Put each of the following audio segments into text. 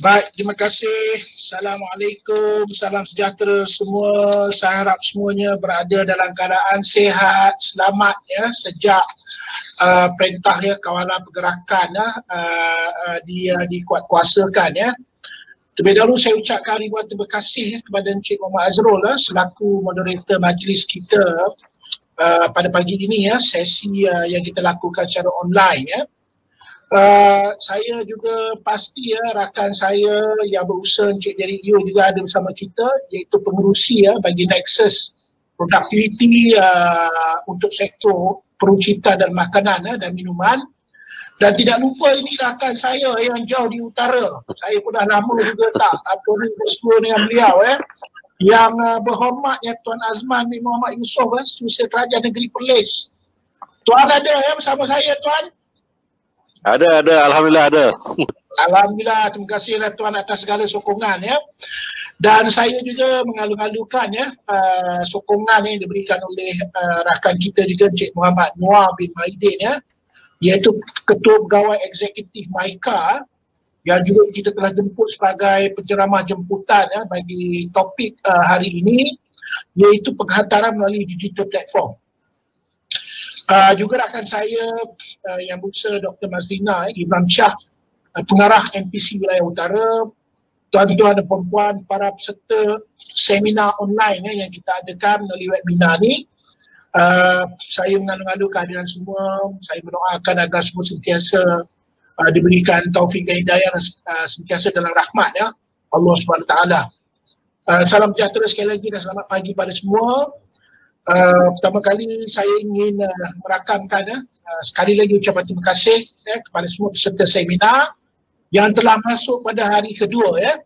Baik, terima kasih. Assalamualaikum, salam sejahtera semua. Saya harap semuanya berada dalam keadaan sihat, selamat ya sejak perintah ya kawalan pergerakan dikuatkuasakan ya. Terlebih dahulu saya ucapkan ribuan terima kasih kepada Encik Muhammad Azrul selaku moderator majlis kita pada pagi ini ya, sesi yang kita lakukan secara online ya. Saya juga pasti ya rakan saya yang berusaha Encik Jerry Yu juga ada bersama kita, iaitu pengerusi ya bagi Nexus Productivity untuk sektor peruncitan dan makanan dan minuman. Dan tidak lupa ini rakan saya yang jauh di utara. Saya pun dah lama juga tak bersua dengan beliau yang berhormatnya Tuan Azman bin Muhammad Yusof, Setiausaha Kerajaan Negeri Perlis. Tuan ada bersama saya Tuan? Ada, Alhamdulillah ada. Alhamdulillah, terima kasihlah Tuan atas segala sokongan ya. Dan saya juga mengalu-alukan ya sokongan yang diberikan oleh rakan kita juga Encik Muhammad Noor bin Maidin ya, iaitu Ketua Pegawai Eksekutif MICA yang juga kita telah jemput sebagai penceramah jemputan ya bagi topik hari ini, iaitu penghantaran melalui digital platform. Juga rakan saya yang berusaha Dr. Mazlina Ibrahim Shah, pengarah MPC Wilayah Utara, tuan-tuan dan perempuan, para peserta seminar online yang kita adakan melalui webinar ni. Saya mengalu-alu kehadiran semua. Saya mendoakan agar semua sentiasa diberikan taufik dan hidayah sentiasa dalam rahmat ya Allah SWT. Salam sejahtera sekali lagi dan selamat pagi pada semua. Pertama kali saya ingin merakamkan sekali lagi ucapan terima kasih kepada semua peserta seminar yang telah masuk pada hari kedua ya,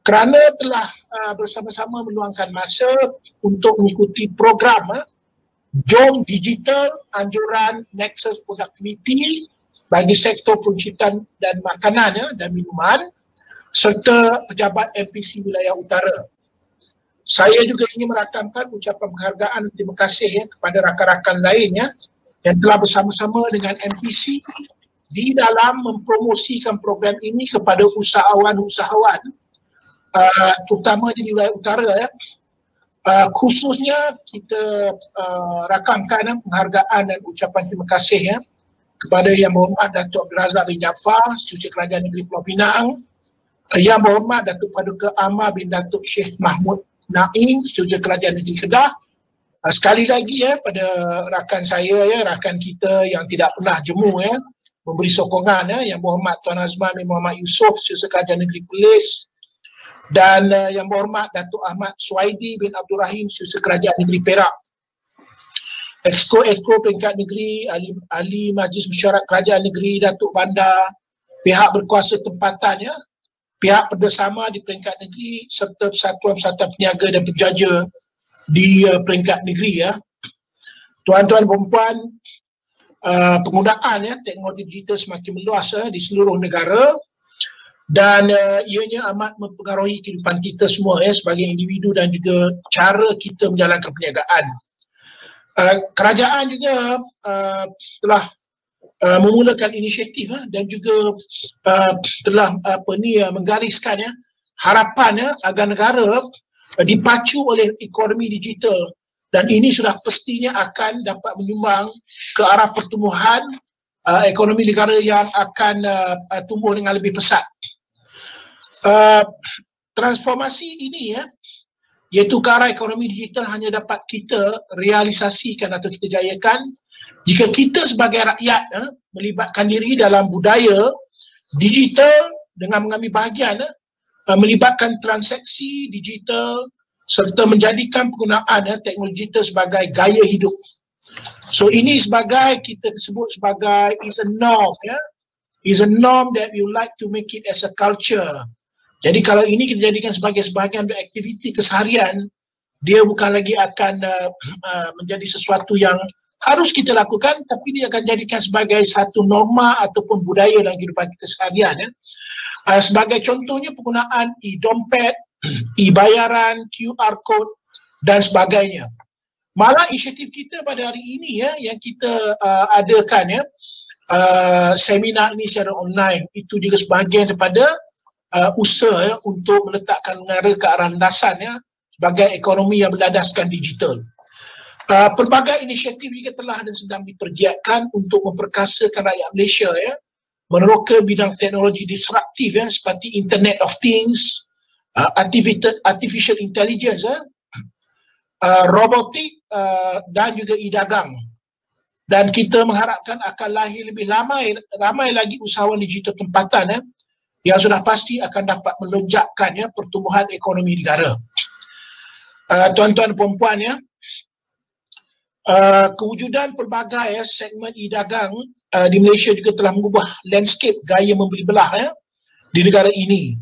kerana telah bersama-sama meluangkan masa untuk mengikuti program Jom Digital Anjuran Nexus Productivity bagi sektor peruncitan dan makanan dan minuman serta pejabat MPC Wilayah Utara. Saya juga ingin merakamkan ucapan penghargaan dan terima kasih kepada rakan-rakan lainnya yang telah bersama-sama dengan MPC di dalam mempromosikan program ini kepada usahawan-usahawan terutama di wilayah utara ya. Khususnya kita rakamkan penghargaan dan ucapan terima kasih kepada Yang Berhormat Datuk Abdul Razak bin Jaafar, Setiausaha Kerajaan Negeri Pulau Pinang, Yang Berhormat Datuk Paduka Amar bin Datuk Sheikh Mahmud Naim, Setiausaha Kerajaan Negeri Kedah. Sekali lagi pada rakan saya rakan kita yang tidak pernah jemu memberi sokongan Yang Berhormat Tuan Azman bin Muhammad Yusof, Setiausaha Kerajaan Negeri Perlis, dan Yang Berhormat Datuk Ahmad Suwaidi bin Abdul Rahim, Setiausaha Kerajaan Negeri Perak. Exco peringkat negeri, ahli Majlis Mesyuarat Kerajaan Negeri Datuk Bandar, pihak berkuasa tempatan pihak kerjasama di peringkat negeri serta persatuan-persatuan peniaga dan penjaja di peringkat negeri Tuan-tuan dan perempuan, penggunaan teknologi digital semakin meluas di seluruh negara dan ianya amat mempengaruhi kehidupan kita semua sebagai individu dan juga cara kita menjalankan perniagaan. Kerajaan juga telah memulakan inisiatif dan juga telah menggariskan harapan agar negara dipacu oleh ekonomi digital, dan ini sudah pastinya akan dapat menyumbang ke arah pertumbuhan ekonomi negara yang akan tumbuh dengan lebih pesat. Transformasi ini iaitu ke arah ekonomi digital hanya dapat kita realisasikan atau kita jayakan jika kita sebagai rakyat melibatkan diri dalam budaya digital dengan mengambil bahagian melibatkan transaksi digital serta menjadikan penggunaan teknologi digital sebagai gaya hidup. So ini sebagai kita sebut sebagai is a norm is a norm that we like to make it as a culture. Jadi kalau ini kita jadikan sebagai sebahagian dari aktiviti keseharian, dia bukan lagi akan menjadi sesuatu yang harus kita lakukan, tapi dia akan jadikan sebagai satu norma ataupun budaya dalam kehidupan kita seharian sebagai contohnya penggunaan e-dompet, e-bayaran, QR code dan sebagainya. Malah inisiatif kita pada hari ini yang kita adakan seminar ini secara online, itu juga sebahagian daripada usaha untuk meletakkan negara ke arah landasan sebagai ekonomi yang berlandaskan digital. Pelbagai inisiatif juga telah dan sedang dipergiatkan untuk memperkasakan rakyat Malaysia meneroka bidang teknologi disruptif seperti Internet of Things, artificial intelligence, robotik dan juga e-dagang. Dan kita mengharapkan akan lahir lebih ramai lagi usahawan digital tempatan yang sudah pasti akan dapat melonjakkan pertumbuhan ekonomi negara. Tuan-tuan dan puan-puan kewujudan pelbagai segmen e-dagang di Malaysia juga telah mengubah landscape gaya membeli belah di negara ini.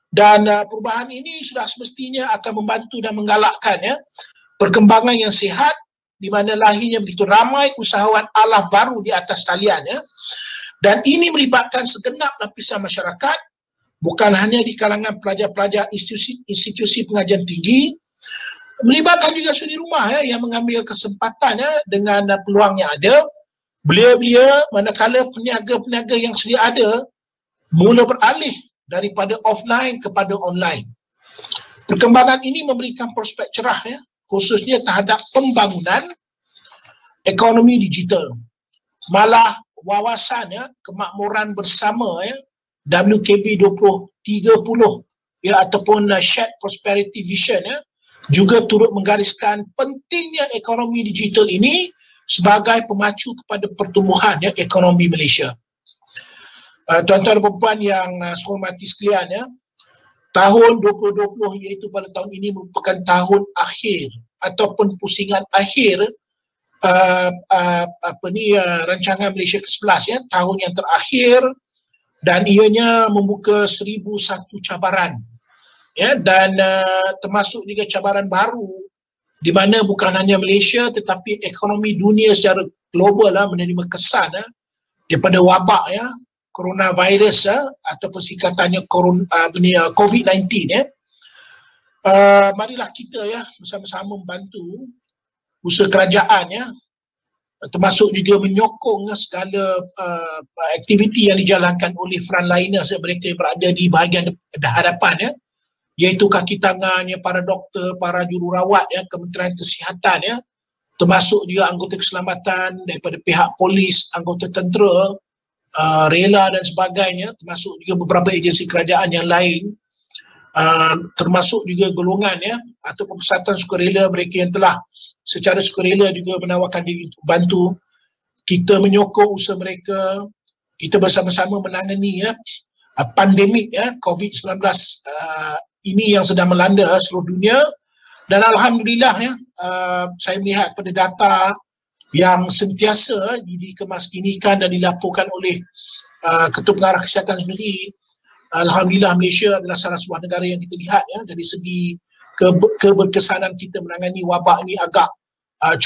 Dan perubahan ini sudah semestinya akan membantu dan menggalakkan perkembangan yang sihat di mana lahirnya begitu ramai usahawan alah baru di atas talian dan ini melibatkan segenap lapisan masyarakat, bukan hanya di kalangan pelajar-pelajar institusi pengajian tinggi, melibatkan juga suri rumah yang mengambil kesempatan dengan peluang yang ada. Belia-belia manakala peniaga-peniaga yang sedia ada mula beralih daripada offline kepada online. Perkembangan ini memberikan prospek cerah khususnya terhadap pembangunan ekonomi digital. Malah wawasan kemakmuran bersama WKB 2030 ataupun Shared Prosperity Vision juga turut menggariskan pentingnya ekonomi digital ini sebagai pemacu kepada pertumbuhan ekonomi Malaysia. Tuan-tuan dan puan yang saya hormati sekalian, tahun 2020 iaitu pada tahun ini merupakan tahun akhir ataupun pusingan akhir rancangan Malaysia ke-11 tahun yang terakhir, dan ianya membuka 1001 cabaran dan termasuk juga cabaran baru di mana bukan hanya Malaysia tetapi ekonomi dunia secara global menerima kesan daripada wabak coronavirus ataupun singkatannya COVID-19. Marilah kita bersama-sama membantu usaha kerajaan termasuk juga menyokong segala aktiviti yang dijalankan oleh frontliners mereka yang berada di bahagian hadapan iaitu kaki tangan para doktor, para jururawat Kementerian Kesihatan termasuk juga anggota keselamatan daripada pihak polis, anggota tentera, rela dan sebagainya, termasuk juga beberapa agensi kerajaan yang lain, termasuk juga golongan atau persatuan sukarela mereka yang telah secara sukarela juga menawarkan diri untuk bantu. Kita menyokong usaha mereka, kita bersama-sama menangani pandemik COVID-19 ini yang sedang melanda seluruh dunia. Dan alhamdulillah saya melihat pada data yang sentiasa dikemasginikan dan dilaporkan oleh Ketua Pengarah Kesihatan sendiri, alhamdulillah Malaysia adalah salah sebuah negara yang kita lihat dari segi keberkesanan kita menangani wabak ini agak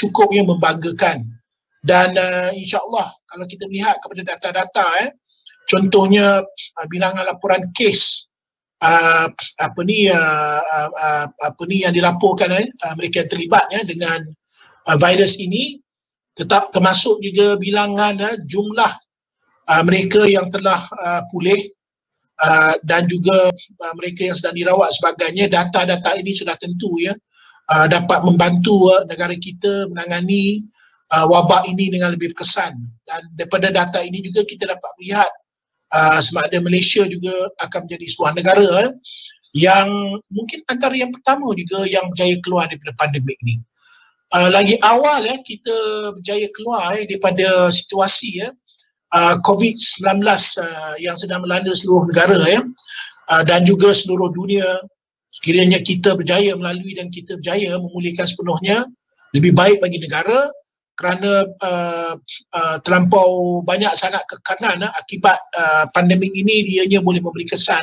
cukup yang membanggakan. Dan insya-Allah kalau kita lihat kepada data-data contohnya bilangan laporan kes yang dilaporkan mereka yang terlibat dengan virus ini, tetap termasuk juga bilangan jumlah mereka yang telah pulih dan juga mereka yang sedang dirawat sebagainya. Data-data ini sudah tentu dapat membantu negara kita menangani wabak ini dengan lebih berkesan. Dan daripada data ini juga kita dapat melihat sama ada Malaysia juga akan menjadi sebuah negara yang mungkin antara yang pertama juga yang berjaya keluar daripada pandemik ini. Lagi awal kita berjaya keluar daripada situasi COVID-19 yang sedang melanda seluruh negara dan juga seluruh dunia. Sekiranya kita berjaya melalui dan kita berjaya memulihkan sepenuhnya, lebih baik bagi negara kerana terlampau banyak sangat kekanan akibat pandemik ini dianya boleh memberi kesan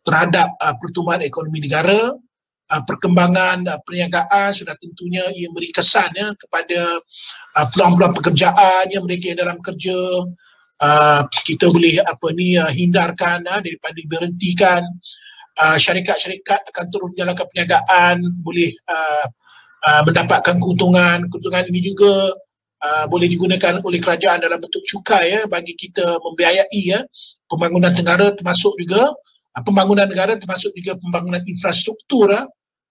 terhadap pertumbuhan ekonomi negara. Perkembangan perniagaan sudah tentunya ia beri kesan kepada peluang-peluang pekerjaan yang mereka yang dalam kerja. Kita boleh hindarkan daripada diberhentikan. Syarikat-syarikat akan terus menjalankan perniagaan, boleh mendapatkan keuntungan. Keuntungan ini juga boleh digunakan oleh kerajaan dalam bentuk cukai bagi kita membiayai pembangunan negara, termasuk juga pembangunan negara, termasuk juga pembangunan infrastruktur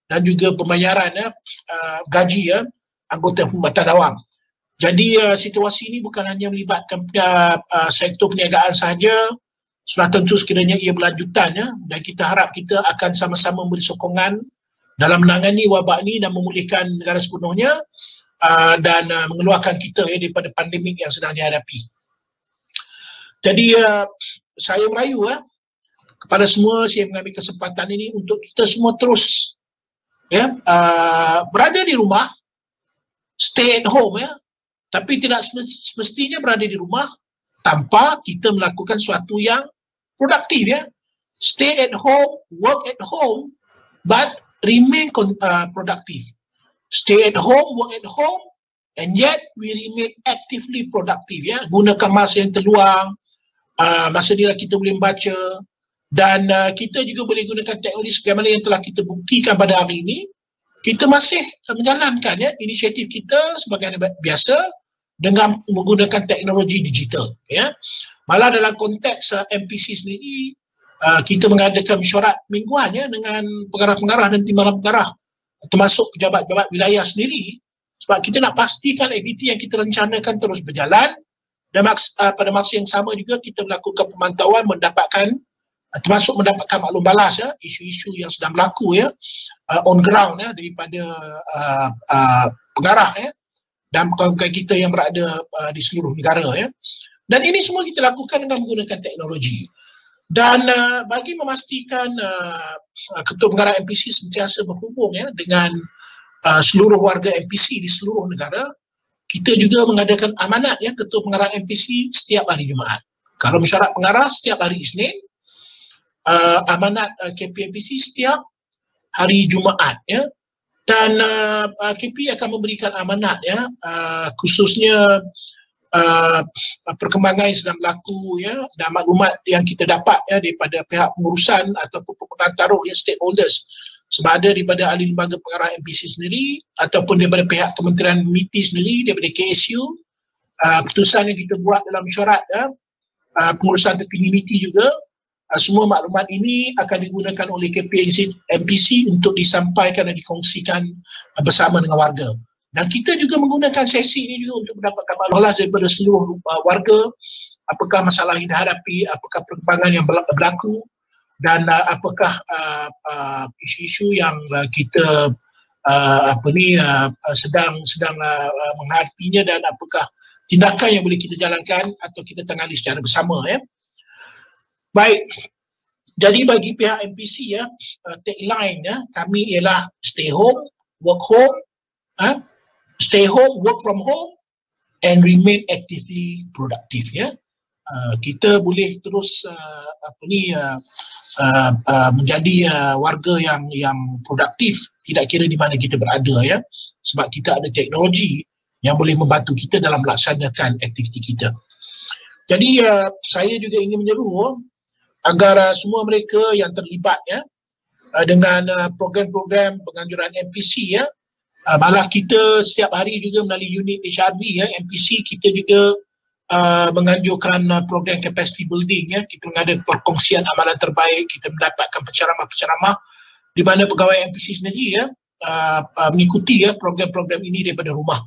dan juga pembayaran gaji anggota perubatan awam. Jadi situasi ini bukan hanya melibatkan sektor perniagaan sahaja, sudah tentu sekiranya ia berlanjutan dan kita harap kita akan sama-sama memberi sokongan dalam menangani wabak ini dan memulihkan negara sepenuhnya dan mengeluarkan kita daripada pandemik yang sedang dihadapi. Jadi saya merayu kepada semua, saya mengambil kesempatan ini untuk kita semua terus berada di rumah, stay at home tapi tidak semestinya berada di rumah tanpa kita melakukan sesuatu yang produktif Stay at home, work at home, but remain productive. Stay at home, work at home, and yet we remain actively productive Gunakan masa yang terluang, masa inilah kita boleh membaca dan kita juga boleh gunakan teknologi sebagaimana yang telah kita buktikan pada hari ini. Kita masih menjalankan inisiatif kita sebagai biasa dengan menggunakan teknologi digital Malah dalam konteks MPC sendiri, kita mengadakan mesyuarat mingguan dengan pengarah-pengarah dan timbalan pengarah, termasuk pejabat-pejabat wilayah sendiri, sebab kita nak pastikan aktiviti yang kita rencanakan terus berjalan dan pada masa yang sama juga kita melakukan pemantauan, termasuk mendapatkan maklum balas isu-isu yang sedang berlaku on ground daripada pengarah dan kawan-kawan kita yang berada di seluruh negara dan ini semua kita lakukan dengan menggunakan teknologi. Dan bagi memastikan Ketua Pengarah MPC sentiasa berhubung dengan seluruh warga MPC di seluruh negara, kita juga mengadakan amanat Ketua Pengarah MPC setiap hari Jumaat. Kalau mesyuarat pengarah setiap hari Isnin, amanat KPMPC setiap hari Jumaat dan KP akan memberikan amanat khususnya perkembangan yang sedang berlaku dan maklumat yang kita dapat daripada pihak pengurusan ataupun pengantaruh stakeholders, sama ada daripada ahli lembaga pengarah MPC sendiri ataupun daripada pihak Kementerian MITI sendiri, daripada KSU, keputusan yang kita buat dalam mesyuarat pengurusan tertinggi MITI juga. Semua maklumat ini akan digunakan oleh KPMC MPC untuk disampaikan dan dikongsikan bersama dengan warga. Dan kita juga menggunakan sesi ini juga untuk mendapatkan maklumat daripada seluruh warga, apakah masalah yang dihadapi, apakah perkembangan yang berlaku dan apakah isu-isu yang kita sedang menghadapinya dan apakah tindakan yang boleh kita jalankan atau kita tangani secara bersama Baik, jadi bagi pihak MPC tagline kami ialah stay home, work home, stay home, work from home and remain actively productive kita boleh terus menjadi warga yang produktif tidak kira di mana kita berada sebab kita ada teknologi yang boleh membantu kita dalam melaksanakan aktiviti kita. Jadi saya juga ingin menyeru agar semua mereka yang terlibat dengan program-program penganjuran MPC malah kita setiap hari juga melalui unit HRD MPC kita juga menganjurkan program capacity building kita mengadakan perkongsian amalan terbaik, kita mendapatkan penceramah-penceramah di mana pegawai MPC sendiri mengikuti program-program ini daripada rumah.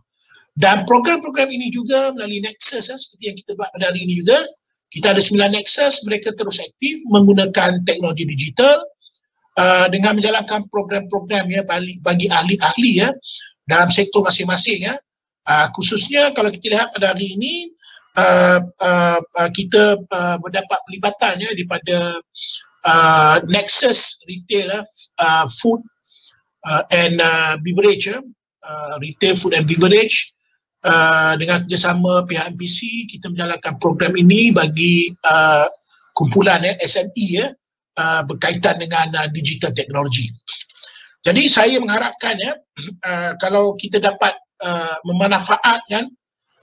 Dan program-program ini juga melalui Nexus seperti yang kita buat pada hari ini juga. Kita ada 9 Nexus, mereka terus aktif menggunakan teknologi digital dengan menjalankan program-program bagi ahli-ahli dalam sektor masing-masing khususnya kalau kita lihat pada hari ini kita mendapat pelibatan daripada Nexus Retail Food and Beverage Retail Food and Beverage. Dengan kerjasama pihak MPC kita menjalankan program ini bagi kumpulan SME berkaitan dengan digital teknologi. Jadi saya mengharapkan kalau kita dapat memanfaatkan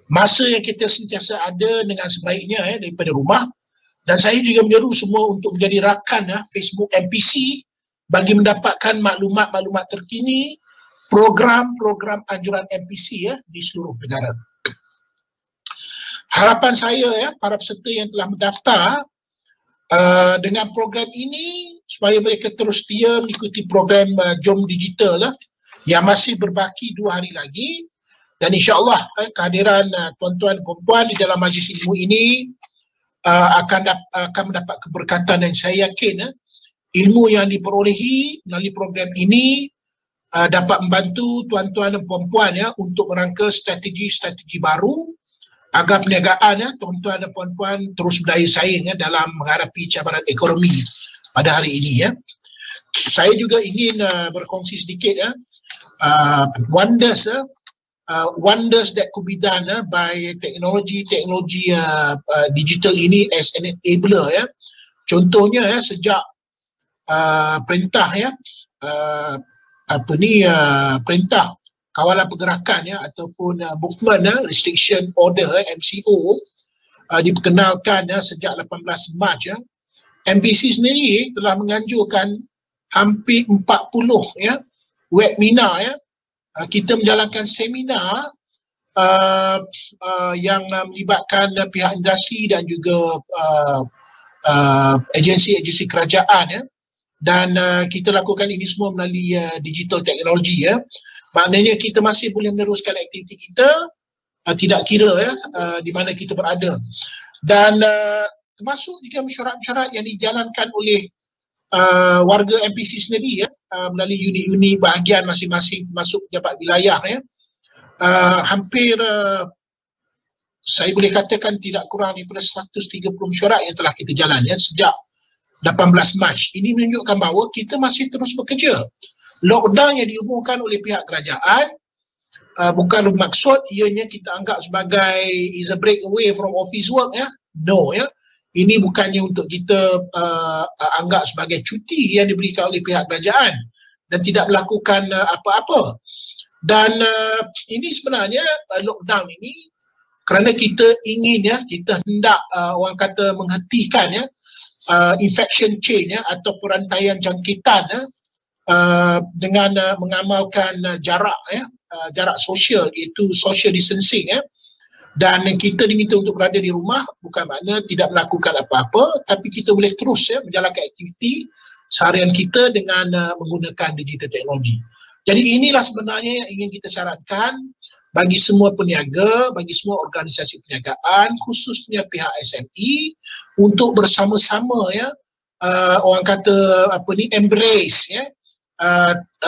masa yang kita sentiasa ada dengan sebaiknya daripada rumah, dan saya juga menyeru semua untuk menjadi rakan Facebook MPC bagi mendapatkan maklumat-maklumat terkini program-program anjuran MPC di seluruh negara. Harapan saya para peserta yang telah mendaftar Dengan program ini supaya mereka terus setia mengikuti program Jom Digital lah yang masih berbaki 2 hari lagi, dan insyaAllah kehadiran tuan-tuan dan puan di dalam majlis ilmu ini akan mendapat keberkatan, dan saya yakin ilmu yang diperolehi melalui program ini dapat membantu tuan-tuan dan puan-puan untuk merangka strategi-strategi baru agar perniagaan tuan-tuan dan puan-puan terus berdaya saing dalam menghadapi cabaran ekonomi pada hari ini. Saya juga ingin berkongsi sedikit wonders that could be done by teknologi digital ini as an enabler. Contohnya sejak perintah perintah kawalan pergerakan ataupun movement restriction order MCO diperkenalkan sejak 18 Mac. MBC sendiri telah menganjurkan hampir 40 webinar. Kita menjalankan seminar yang melibatkan pihak industri dan juga agensi-agensi kerajaan dan kita lakukan ini semua melalui digital teknologi. Maknanya kita masih boleh meneruskan aktiviti kita tidak kira di mana kita berada, dan termasuk juga mesyuarat-mesyuarat yang dijalankan oleh warga MPC sendiri melalui unit-unit bahagian masing-masing termasuk pejabat wilayah. Hampir saya boleh katakan tidak kurang daripada 130 mesyuarat yang telah kita jalan sejak 18 Mac. Ini menunjukkan bahawa kita masih terus bekerja. Lockdown yang diumumkan oleh pihak kerajaan bukan bermaksud ianya kita anggap sebagai is a break away from office work. No. Ini bukannya untuk kita anggap sebagai cuti yang diberikan oleh pihak kerajaan dan tidak melakukan apa-apa. Dan ini sebenarnya lockdown ini kerana kita ingin kita hendak orang kata menghentikan infection chain atau perantaian jangkitan dengan mengamalkan jarak sosial, iaitu social distancing. Dan kita diminta untuk berada di rumah bukan makna tidak melakukan apa-apa, tapi kita boleh terus menjalankan aktiviti seharian kita dengan menggunakan digital teknologi. Jadi inilah sebenarnya yang ingin kita syaratkan bagi semua peniaga, bagi semua organisasi perniagaan, khususnya pihak SME untuk bersama-sama orang kata embrace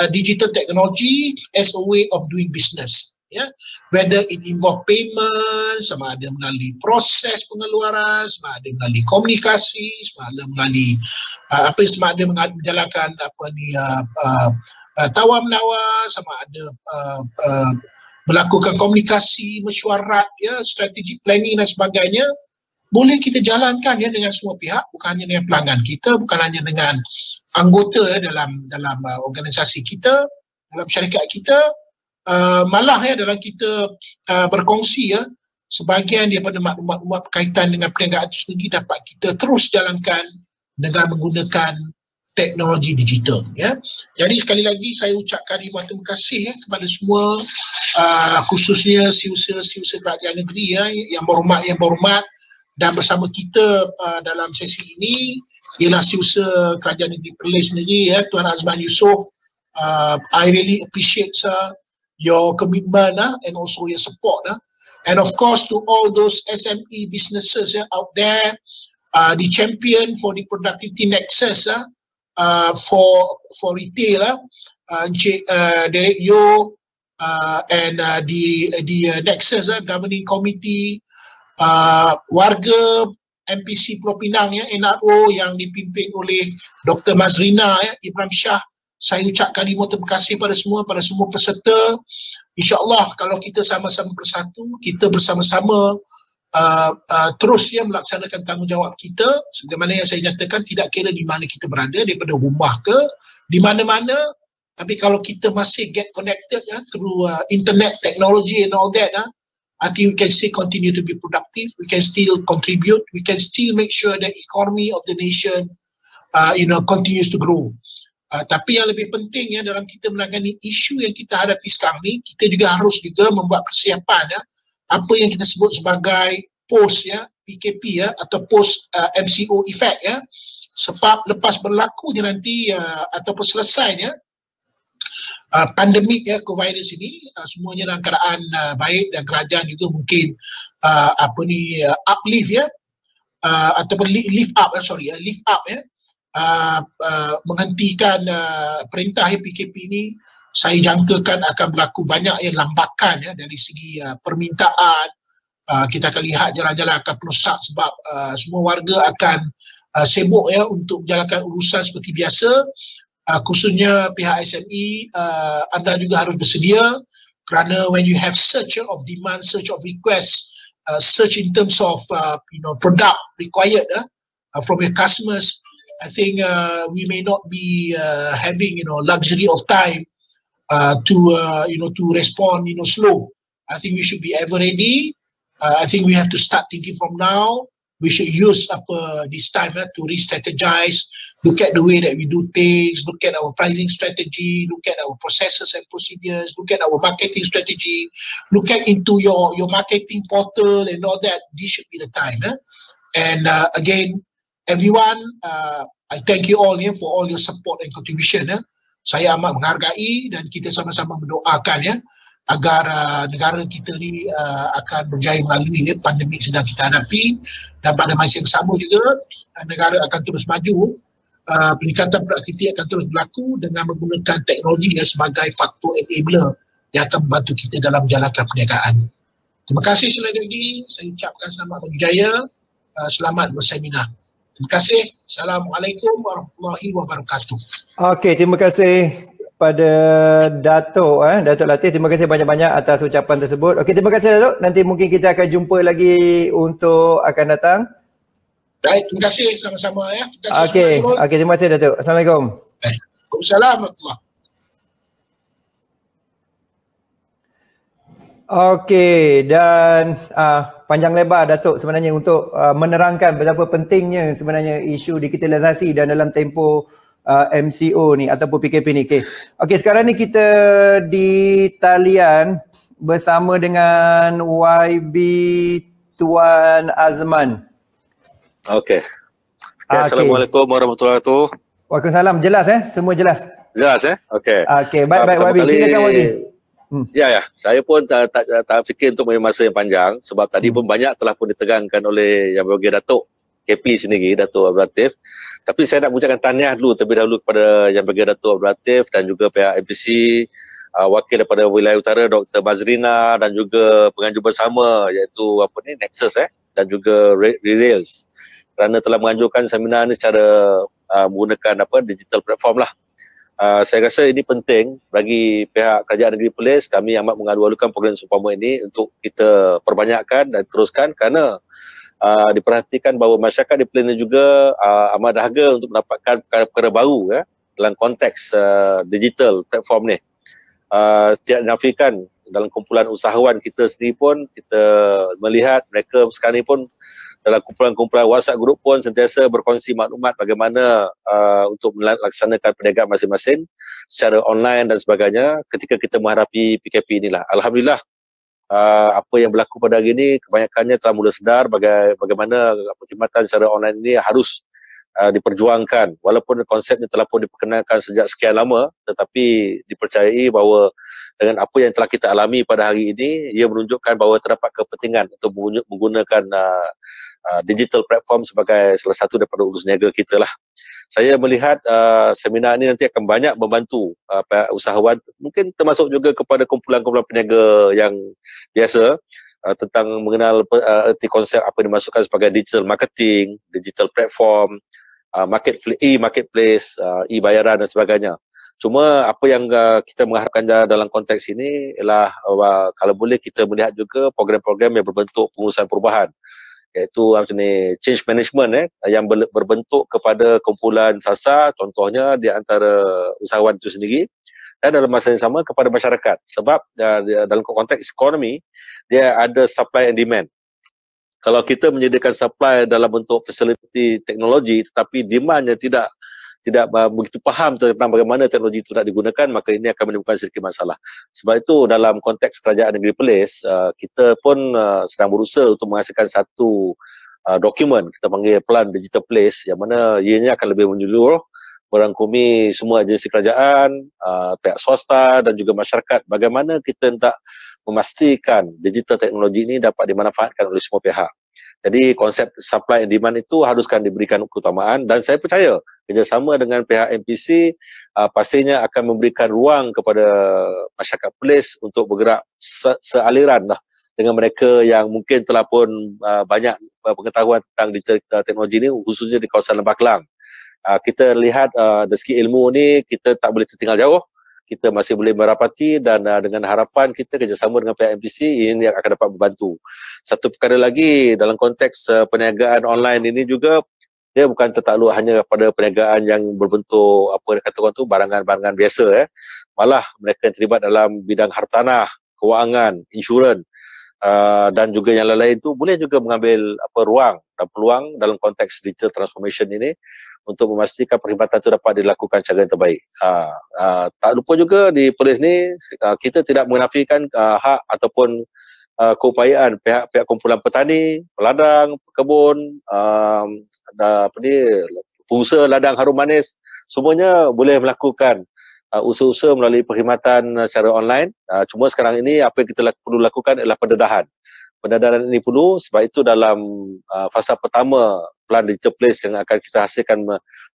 digital technology as a way of doing business. Whether it involve payment, sama ada melalui proses pengeluaran, sama ada melalui komunikasi, sama ada melalui sama ada menjalankan tawar menawar, sama ada melakukan komunikasi, mesyuarat, strategic planning dan sebagainya. Boleh kita jalankan dengan semua pihak, bukan hanya dengan pelanggan kita, bukan hanya dengan anggota dalam organisasi kita, dalam syarikat kita, malah dalam kita berkongsi sebahagian daripada maklumat-maklumat berkaitan dengan perniagaan itu sendiri dapat kita terus jalankan dengan menggunakan teknologi digital. Jadi sekali lagi saya ucapkan ribuan terima kasih kepada semua, khususnya siuser-siuser kerajaan negeri yang berhormat, dan bersama kita dalam sesi ini ialah siuser kerajaan negeri Perlis sendiri, Tuan Azman Yusof. I really appreciate your commitment and also your support. And of course to all those SME businesses out there, the champion for the productivity nexus for retail, Encik Derek Yo, and the Nexus Governing Committee, warga MPC Pulau Pinang NRO yang dipimpin oleh Dr. Mazrina Ibrahim Shah. Saya ucapkan terima kasih pada semua peserta. InsyaAllah kalau kita sama-sama bersatu, kita bersama-sama terus melaksanakan tanggungjawab kita sebagaimana yang saya nyatakan, tidak kira di mana kita berada, daripada rumah ke di mana-mana. Tapi kalau kita masih get connected through internet technology and all that, I think we can still continue to be productive, we can still contribute, we can still make sure the economy of the nation continues to grow. Tapi yang lebih penting dalam kita menangani isu yang kita hadapi sekarang ni, kita juga harus membuat persiapan apa yang kita sebut sebagai post PKP ya, atau post MCO effect ya. Sebab lepas berlakunya nanti ataupun selesainya pandemik ya COVID ini, semuanya dalam keadaan baik, dan kerajaan juga mungkin uplift ya, ataupun lift up ya, menghentikan perintah PKP ini. Saya jangkakan akan berlaku banyak lambakan ya dari segi permintaan. Kita akan lihat jalan-jalan akan perosak sebab semua warga akan sibuk ya untuk menjalankan urusan seperti biasa. Khususnya pihak SME, anda juga harus bersedia, kerana when you have surge of demand, surge of request, surge in terms of product required from your customers, I think we may not be having luxury of time to respond slow. I think we should be ever ready. I think we have to start thinking from now. We should use this time to re-strategize, look at the way that we do things, look at our pricing strategy, look at our processes and procedures, look at our marketing strategy, look at into your marketing portal and all that. This should be the time. And again, everyone, I thank you all for all your support and contribution. Saya amat menghargai, dan kita sama-sama mendoakan agar negara kita ni akan berjaya melalui pandemik sedang kita hadapi, dan pada masa yang sama juga negara akan terus maju, peningkatan produktiviti akan terus berlaku dengan menggunakan teknologi sebagai faktor enabler yang akan membantu kita dalam menjalankan perniagaan. Terima kasih sekali lagi, saya ucapkan selamat berjaya, selamat berseminar. Terima kasih. Assalamualaikum warahmatullahi wabarakatuh. Okey, terima kasih pada Datuk Latif. Terima kasih banyak-banyak atas ucapan tersebut. Okey, terima kasih Datuk. Nanti mungkin kita akan jumpa lagi untuk akan datang. Baik, terima kasih sama-sama ya. Okey, terima kasih Datuk. Assalamualaikum. Waalaikumsalam warahmatullahi. Okey, dan panjang lebar Datuk sebenarnya untuk menerangkan betapa pentingnya sebenarnya isu digitalisasi dan dalam tempoh MCO ni ataupun PKP ni. Okey, sekarang ni kita di talian bersama dengan YB Tuan Azman. Okey. Assalamualaikum warahmatullahi wabarakatuh. Waalaikumsalam. Jelas semua jelas. Jelas Okey. Okey, baik YB, silakan YB. Ya, saya pun tak fikir untuk masa yang panjang, sebab tadi pun banyak telah pun ditekankan oleh Yang Berbahagia Datuk KP sendiri, Datuk Abdul Latif. Tapi saya nak mengucapkan tahniah terlebih dahulu kepada Yang Berbahagia Datuk Abdul Latif dan juga pihak MPC, wakil daripada wilayah utara Dr. Mazrina, dan juga penganjur bersama iaitu Nexus dan juga Rails, kerana telah menganjurkan seminar ini secara menggunakan digital platform lah. Saya rasa ini penting bagi pihak Kerajaan Negeri Perlis. Kami amat mengadu-adukan program seumpama ini untuk kita perbanyakkan dan teruskan, kerana diperhatikan bahawa masyarakat di Perlis juga amat dahaga untuk mendapatkan perkara-perkara baru dalam konteks digital platform ni. Tidak dinafikan dalam kumpulan usahawan kita sendiri pun kita melihat mereka sekarang ni pun dalam kumpulan-kumpulan WhatsApp group pun sentiasa berkongsi maklumat bagaimana untuk melaksanakan perniagaan masing-masing secara online dan sebagainya ketika kita menghadapi PKP inilah. Alhamdulillah, apa yang berlaku pada hari ini kebanyakannya telah mula sedar bagaimana perkhidmatan secara online ini harus diperjuangkan, walaupun konsepnya telah pun diperkenalkan sejak sekian lama, tetapi dipercayai bahawa dengan apa yang telah kita alami pada hari ini, ia menunjukkan bahawa terdapat kepentingan untuk menggunakan digital platform sebagai salah satu daripada urus niaga kita lah. Saya melihat seminar ini nanti akan banyak membantu usahawan, mungkin termasuk juga kepada kumpulan-kumpulan peniaga yang biasa, tentang mengenal erti konsep apa yang dimasukkan sebagai digital marketing, digital platform, e-marketplace, e-bayaran dan sebagainya. Cuma apa yang kita mengharapkan dalam konteks ini ialah kalau boleh kita melihat juga program-program yang berbentuk pengurusan perubahan, iaitu change management yang berbentuk kepada kumpulan sasar, contohnya di antara usahawan itu sendiri, dan dalam masa yang sama kepada masyarakat, sebab dalam konteks ekonomi dia ada supply and demand. Kalau kita menyediakan supply dalam bentuk fasiliti teknologi tetapi demandnya tidak begitu faham tentang bagaimana teknologi itu nak digunakan, maka ini akan menimbulkan sedikit masalah. Sebab itu dalam konteks Kerajaan Negeri Perlis, kita pun sedang berusaha untuk menghasilkan satu dokumen, kita panggil Plan Digital Place, yang mana ianya akan lebih menyeluruh, merangkumi semua agensi kerajaan, pihak swasta dan juga masyarakat. Bagaimana kita hendak memastikan digital teknologi ini dapat dimanfaatkan oleh semua pihak. Jadi konsep supply and demand itu haruskan diberikan keutamaan, dan saya percaya kerjasama dengan pihak MPC pastinya akan memberikan ruang kepada masyarakat Perlis untuk bergerak sealiran lah dengan mereka yang mungkin telah pun banyak pengetahuan tentang digital teknologi ini, khususnya di kawasan Lembah Kelang. Kita lihat dari segi ilmu ni kita tak boleh tertinggal jauh, kita masih boleh merapati, dan dengan harapan kita kerjasama dengan pihak MPC ini yang akan dapat membantu. Satu perkara lagi dalam konteks perniagaan online ini juga, dia bukan tertakluk hanya pada perniagaan yang berbentuk apa kata orang tu barangan-barangan biasa, malah mereka yang terlibat dalam bidang hartanah, kewangan, insurans, dan juga yang lain-lain itu boleh juga mengambil ruang dan peluang dalam konteks digital transformation ini untuk memastikan perkhidmatan itu dapat dilakukan secara yang terbaik. Tak lupa juga di Perlis ni kita tidak menafikan hak ataupun keupayaan pihak-pihak kumpulan petani, peladang, pekebun, pengusaha ladang harum manis, semuanya boleh melakukan usaha-usaha melalui perkhidmatan secara online. Cuma sekarang ini apa yang kita perlu lakukan adalah pendedahan. Pendedahan ini perlu, sebab itu dalam fasa pertama Plan Digital Place yang akan kita hasilkan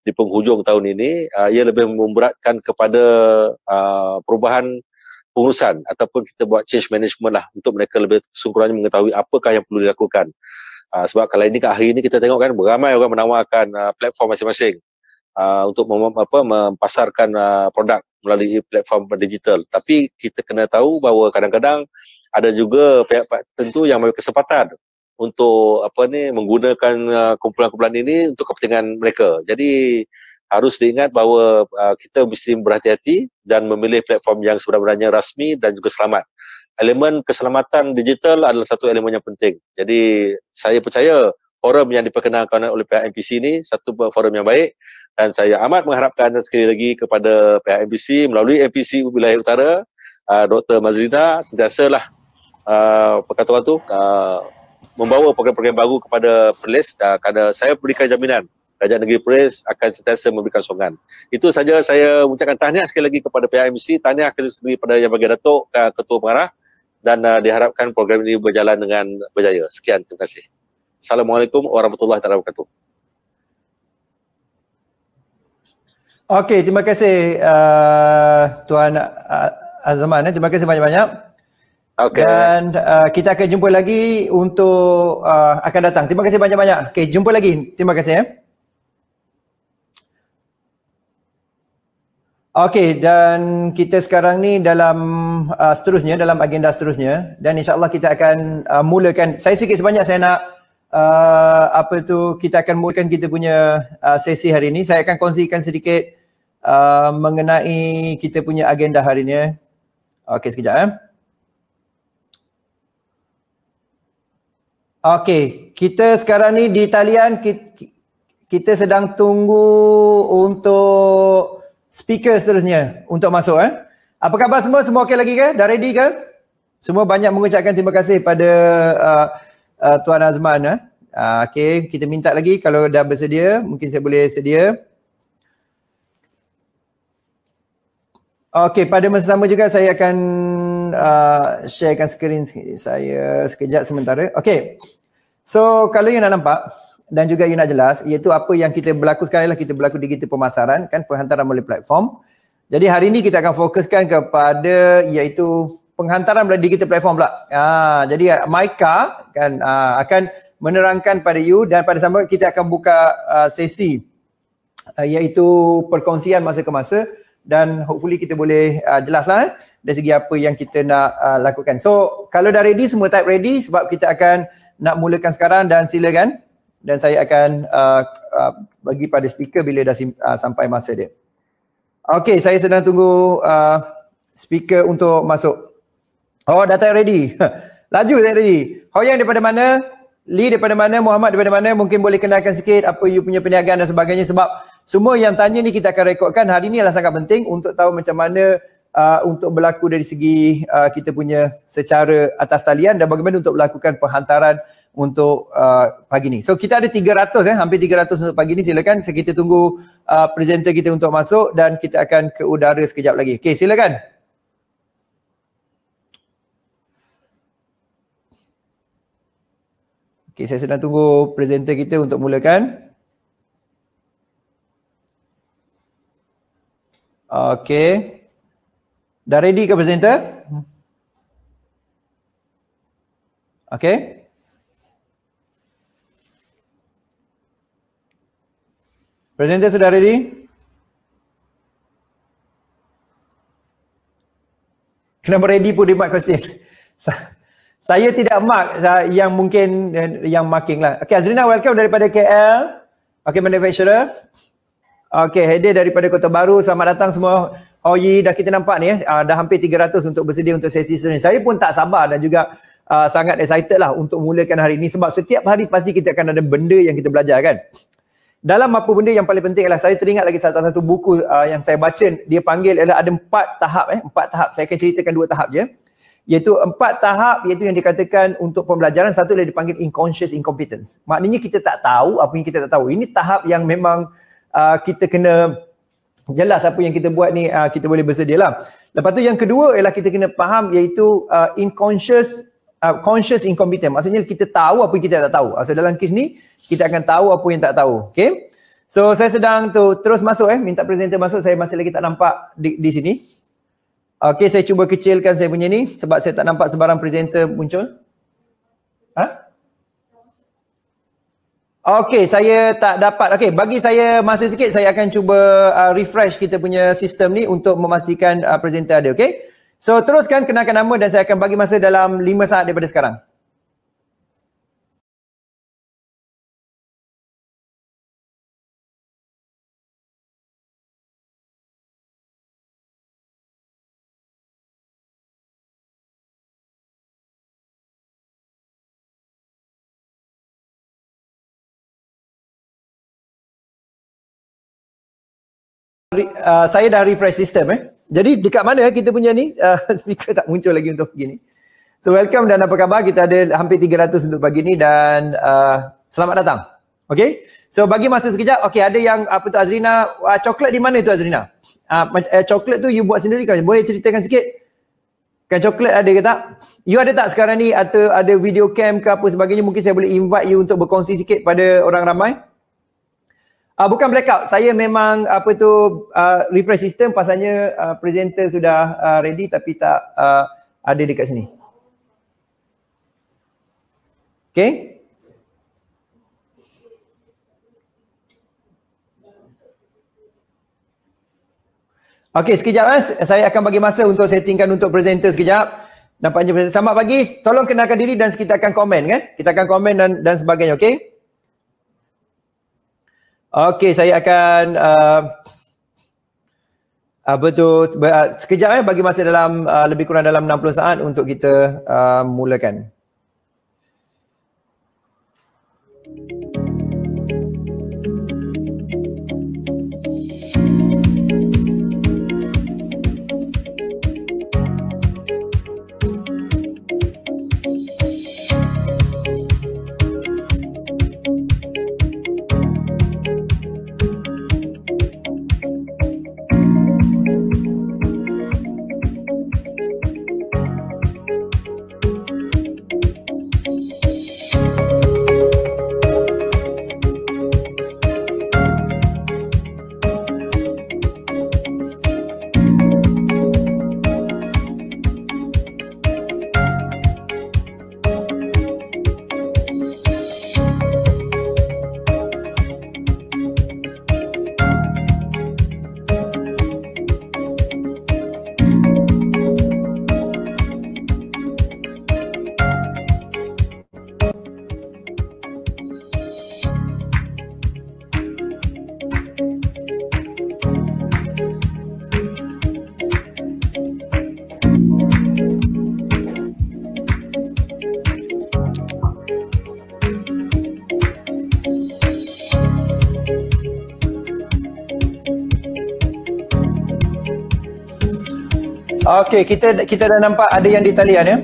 di penghujung tahun ini, ia lebih memberatkan kepada perubahan pengurusan ataupun kita buat change management lah untuk mereka lebih sungguhnya mengetahui apakah yang perlu dilakukan. Sebab kalau ini kat hari ini kita tengok kan beramai orang menawarkan platform masing-masing untuk mempasarkan produk melalui platform digital. Tapi kita kena tahu bahawa kadang-kadang ada juga pihak-pihak tertentu yang memiliki kesempatan untuk menggunakan kumpulan-kumpulan ini untuk kepentingan mereka. Jadi harus diingat bahawa kita mesti berhati-hati dan memilih platform yang sebenarnya rasmi dan juga selamat. Elemen keselamatan digital adalah satu elemen yang penting. Jadi saya percaya forum yang diperkenalkan oleh pihak MPC ini satu forum yang baik, dan saya amat mengharapkan sekali lagi kepada pihak MPC melalui MPC Wilayah Utara, Dr. Mazlina sentiasalah perkataan tu membawa program-program baru kepada Perlis, kerana saya berikan jaminan Kerajaan Negeri Perlis akan sentiasa memberikan sokongan. Itu saja, saya mengucapkan tahniah sekali lagi kepada pihak MPC, tahniah sekali kepada Yang Bahagia Datuk, Ketua Pengarah, dan diharapkan program ini berjalan dengan berjaya. Sekian, terima kasih. Assalamualaikum warahmatullahi wabarakatuh. Okey, terima kasih Tuan Azman. Terima kasih banyak-banyak. Okay. Dan kita akan jumpa lagi untuk akan datang. Terima kasih banyak-banyak. Okey, jumpa lagi. Terima kasih. Okey, dan kita sekarang ni dalam seterusnya, dalam agenda seterusnya, dan insya-Allah kita akan mulakan. Saya sikit sebanyak saya nak kita akan mulakan kita punya sesi hari ini. Saya akan kongsikan sedikit mengenai kita punya agenda hari ini. Okey, sekejap. Okey, kita sekarang ni di talian kita sedang tunggu untuk speaker seterusnya untuk masuk. Apa khabar semua? Semua okey lagi ke? Dah ready ke? Semua banyak mengucapkan terima kasih pada Tuan Azman. Okey, kita minta lagi kalau dah bersedia, mungkin saya boleh sedia. Okey, pada masa sama juga saya akan sharekan skrin saya sekejap sementara. Okey, so kalau you nak nampak dan juga you nak jelas, iaitu apa yang kita berlaku sekarang ialah kita berlaku digital pemasaran, kan, penghantaran melalui platform. Jadi hari ini kita akan fokuskan kepada iaitu penghantaran melalui digital platform pula. Jadi Maika kan akan menerangkan pada you, dan pada sama kita akan buka sesi iaitu perkongsian masa ke masa, dan hopefully kita boleh jelaslah dari segi apa yang kita nak lakukan. So kalau dah ready, semua type ready sebab kita akan nak mulakan sekarang, dan silakan, dan saya akan bagi pada speaker bila dah sampai masa dia. Okey, saya sedang tunggu speaker untuk masuk. Oh, dah type ready. Laju type ready. Hoyang daripada mana? Lee daripada mana? Muhammad daripada mana? Mungkin boleh kenalkan sikit apa you punya perniagaan dan sebagainya, sebab semua yang tanya ni kita akan rekodkan. Hari ni adalah sangat penting untuk tahu macam mana untuk berlaku dari segi kita punya secara atas talian dan bagaimana untuk melakukan penghantaran untuk pagi ni. So kita ada 300 hampir 300 untuk pagi ni. Silakan kita tunggu presenter kita untuk masuk dan kita akan ke udara sekejap lagi. Okey, silakan. Okey, saya sedang tunggu presenter kita untuk mulakan. Okey. Dah ready ke presenter? Okey. Presenter sudah ready? Kenapa ready pun dia mark question? Saya tidak mark, yang mungkin yang marking lah. Okey, Azrina welcome daripada KL. Okey, manufacturer. Okey, Hedir daripada Kota Baru. Selamat datang semua. Oh dah kita nampak ni dah hampir 300 untuk bersedia untuk sesi ni. Saya pun tak sabar dan juga sangat excited lah untuk mulakan hari ini sebab setiap hari pasti kita akan ada benda yang kita belajar kan. Dalam apa benda yang paling penting adalah saya teringat lagi satu buku yang saya baca, dia panggil adalah ada 4 tahap 4 tahap. Saya akan ceritakan 2 tahap je. Iaitu 4 tahap iaitu yang dikatakan untuk pembelajaran. Satu dia dipanggil unconscious incompetence. Maknanya kita tak tahu apa yang kita tak tahu. Ini tahap yang memang kita kena jelas apa yang kita buat ni kita boleh bersedia lah. Lepas tu yang kedua ialah kita kena faham iaitu conscious incompetent. Maksudnya kita tahu apa yang kita tak tahu. So dalam kes ni kita akan tahu apa yang tak tahu. Okay. So saya sedang terus masuk minta presenter masuk. Saya masih lagi tak nampak di sini. Okay, saya cuba kecilkan saya punya ni sebab saya tak nampak sebarang presenter muncul. Okey, saya tak dapat. Okey, bagi saya masa sikit, saya akan cuba refresh kita punya sistem ni untuk memastikan presenter ada. Okey. So teruskan kenalkan nama dan saya akan bagi masa dalam 5 saat daripada sekarang. Saya dah refresh sistem Jadi dekat mana kita punya ni speaker tak muncul lagi untuk pagi ni. So welcome dan apa khabar? Kita ada hampir 300 untuk pagi ni dan selamat datang. Okay. So bagi masa sekejap. Okay, ada yang apa tu Azrina, coklat di mana tu Azrina? Coklat tu you buat sendiri kan? Boleh ceritakan sikit? Kan coklat ada ke tak? You ada tak sekarang ni atau ada video cam ke apa sebagainya? Mungkin saya boleh invite you untuk berkongsi sikit pada orang ramai. Bukan blackout, saya memang refresh sistem pasalnya presenter sudah ready tapi tak ada dekat sini. Okay. Okay, sekejap saya akan bagi masa untuk settingkan untuk presenter sekejap. Nampaknya presenter. Selamat pagi, tolong kenalkan diri dan kita akan komen kan. Kita akan komen dan sebagainya, okay. Okey, saya akan sekejap bagi masa dalam lebih kurang dalam 60 saat untuk kita mulakan. Okey, kita dah nampak ada yang di talian ya.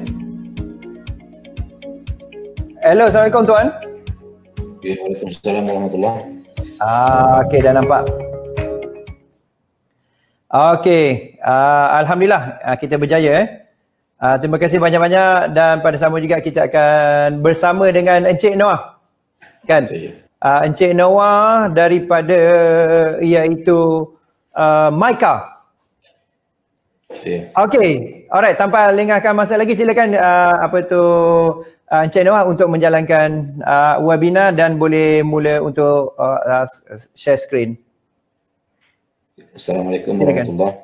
Hello, Assalamualaikum tuan. Waalaikumsalam warahmatullahi. Okey, dah nampak. Okey, alhamdulillah kita berjaya. Terima kasih banyak-banyak dan pada sama juga kita akan bersama dengan Encik Noah. Kan? Encik Noah daripada iaitu Mica. Okey, alright, tanpa lengahkan masa lagi silakan Encik Noah untuk menjalankan webinar dan boleh mula untuk share screen. Assalamualaikum warahmatullahi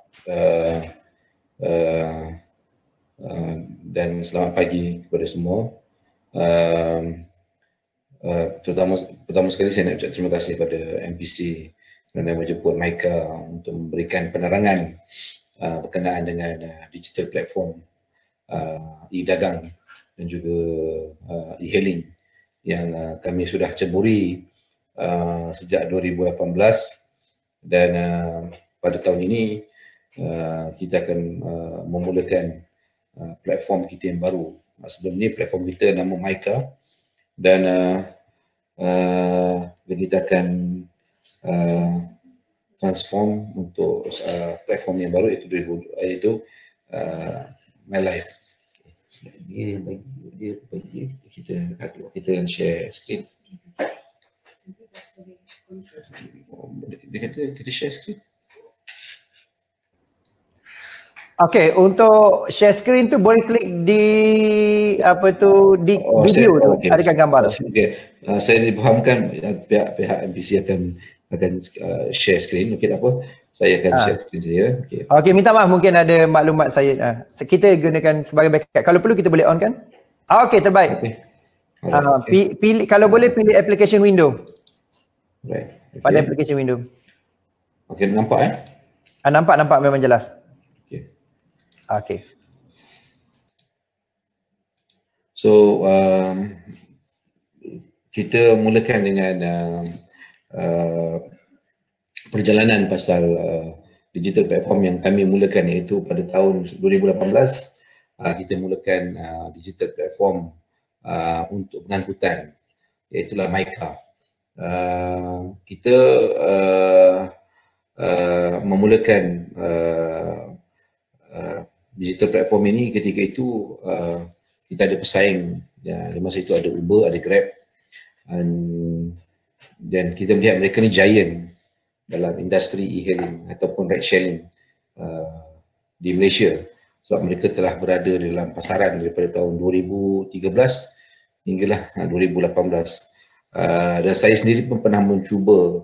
dan selamat pagi kepada semua. Pertama sekali saya nak ucap terima kasih kepada MPC kerana menjemput Mica untuk memberikan penerangan berkenaan dengan digital platform e-dagang dan juga e-hailing yang kami sudah ceburi sejak 2018 dan pada tahun ini kita akan memulakan platform kita yang baru. Sebelum ni platform kita nama Mica dan kita akan transform untuk platform yang baru iaitu My Life. Kita share screen. Dia kata kita share screen. Okey, untuk share screen tu boleh klik di video tu, ada gambar tu. Saya difahamkan pihak MPC akan share screen. Okey, tak apa. Saya akan share screen saja. Okey, minta maaf mungkin ada maklumat saya. Kita gunakan sebagai backup. Kalau perlu kita boleh on kan? Okey, terbaik. Pilih, kalau boleh pilih application window. Right. Pada application window. Okey, nampak Nampak memang jelas. Okey. So kita mulakan dengan perjalanan pasal digital platform yang kami mulakan iaitu pada tahun 2018 kita mulakan digital platform untuk pengangkutan iaitulah Mica. Kita memulakan digital platform ini ketika itu kita ada pesaing di masa itu ada Uber, ada Grab dan kita melihat mereka ni giant dalam industri e-hailing ataupun ride sharing di Malaysia sebab mereka telah berada dalam pasaran daripada tahun 2013 hinggalah 2018 dan saya sendiri pun pernah mencuba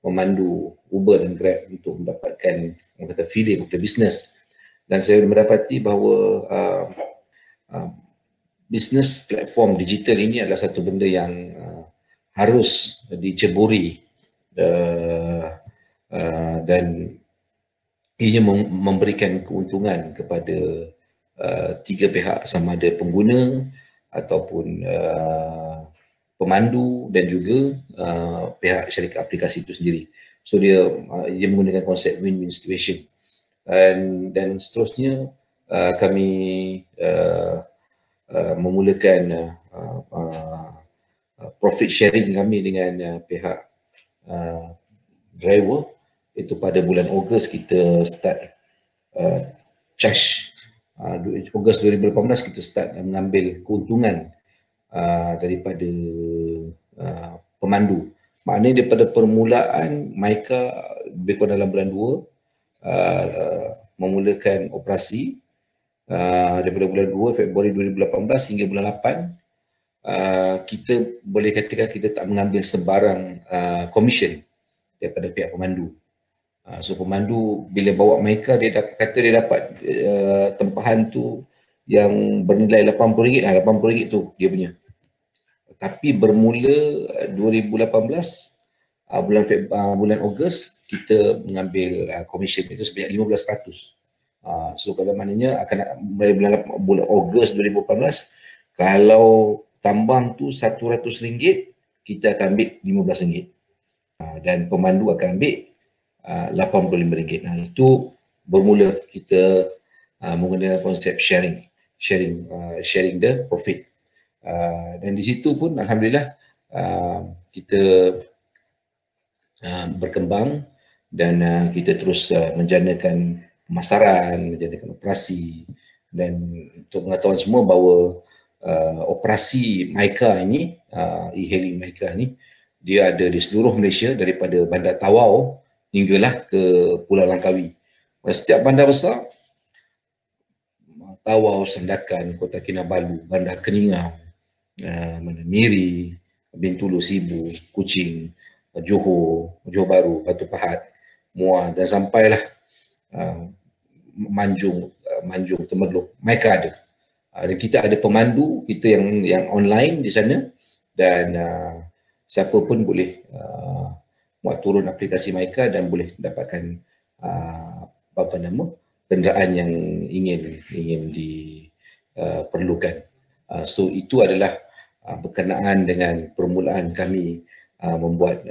memandu Uber dan Grab untuk mendapatkan feeling of the business dan saya mendapati bahawa business platform digital ini adalah satu benda yang harus diceburi dan ia memberikan keuntungan kepada tiga pihak sama ada pengguna ataupun pemandu dan juga pihak syarikat aplikasi itu sendiri. So dia menggunakan konsep win-win situation dan seterusnya kami memulakan profit sharing kami dengan pihak driver itu pada bulan Ogos kita start charge Ogos 2018 kita start mengambil keuntungan daripada pemandu. Maknanya daripada permulaan Mica lebih kurang dalam bulan 2 memulakan operasi daripada bulan 2 Februari 2018 hingga bulan 8 kita boleh katakan kita tak mengambil sebarang commission daripada pihak pemandu. So pemandu bila bawa Mica dia dapat tempahan tu yang bernilai RM80 lah, RM80 tu dia punya. Tapi bermula 2018 bulan Ogos kita mengambil komisen itu sebanyak 15%. So kalau maknanya akan mulai bulan Ogos 2018 kalau tambang tu RM100 kita akan ambil RM15 dan pemandu akan ambil RM85. Itu bermula kita menggunakan konsep sharing the profit. Dan di situ pun alhamdulillah kita berkembang dan kita terus menjanakan pemasaran, menjanakan operasi, dan untuk mengetahui semua bahawa operasi MICA ini, e-hailing MICA ini, dia ada di seluruh Malaysia daripada Bandar Tawau hinggalah ke Pulau Langkawi. Setiap bandar besar, Tawau, Sandakan, Kota Kinabalu, Bandar Keningau, Miri, Bintulu, Sibu, Kuching, Johor Bahru, Batu Pahat, Muar, dan sampailah Manjung, Temerloh, MICA ada. Dan kita ada pemandu kita yang online di sana, dan siapa pun boleh buat turun aplikasi MICA dan boleh dapatkan kenderaan yang ingin diperlukan. So itu adalah berkenaan dengan permulaan kami membuat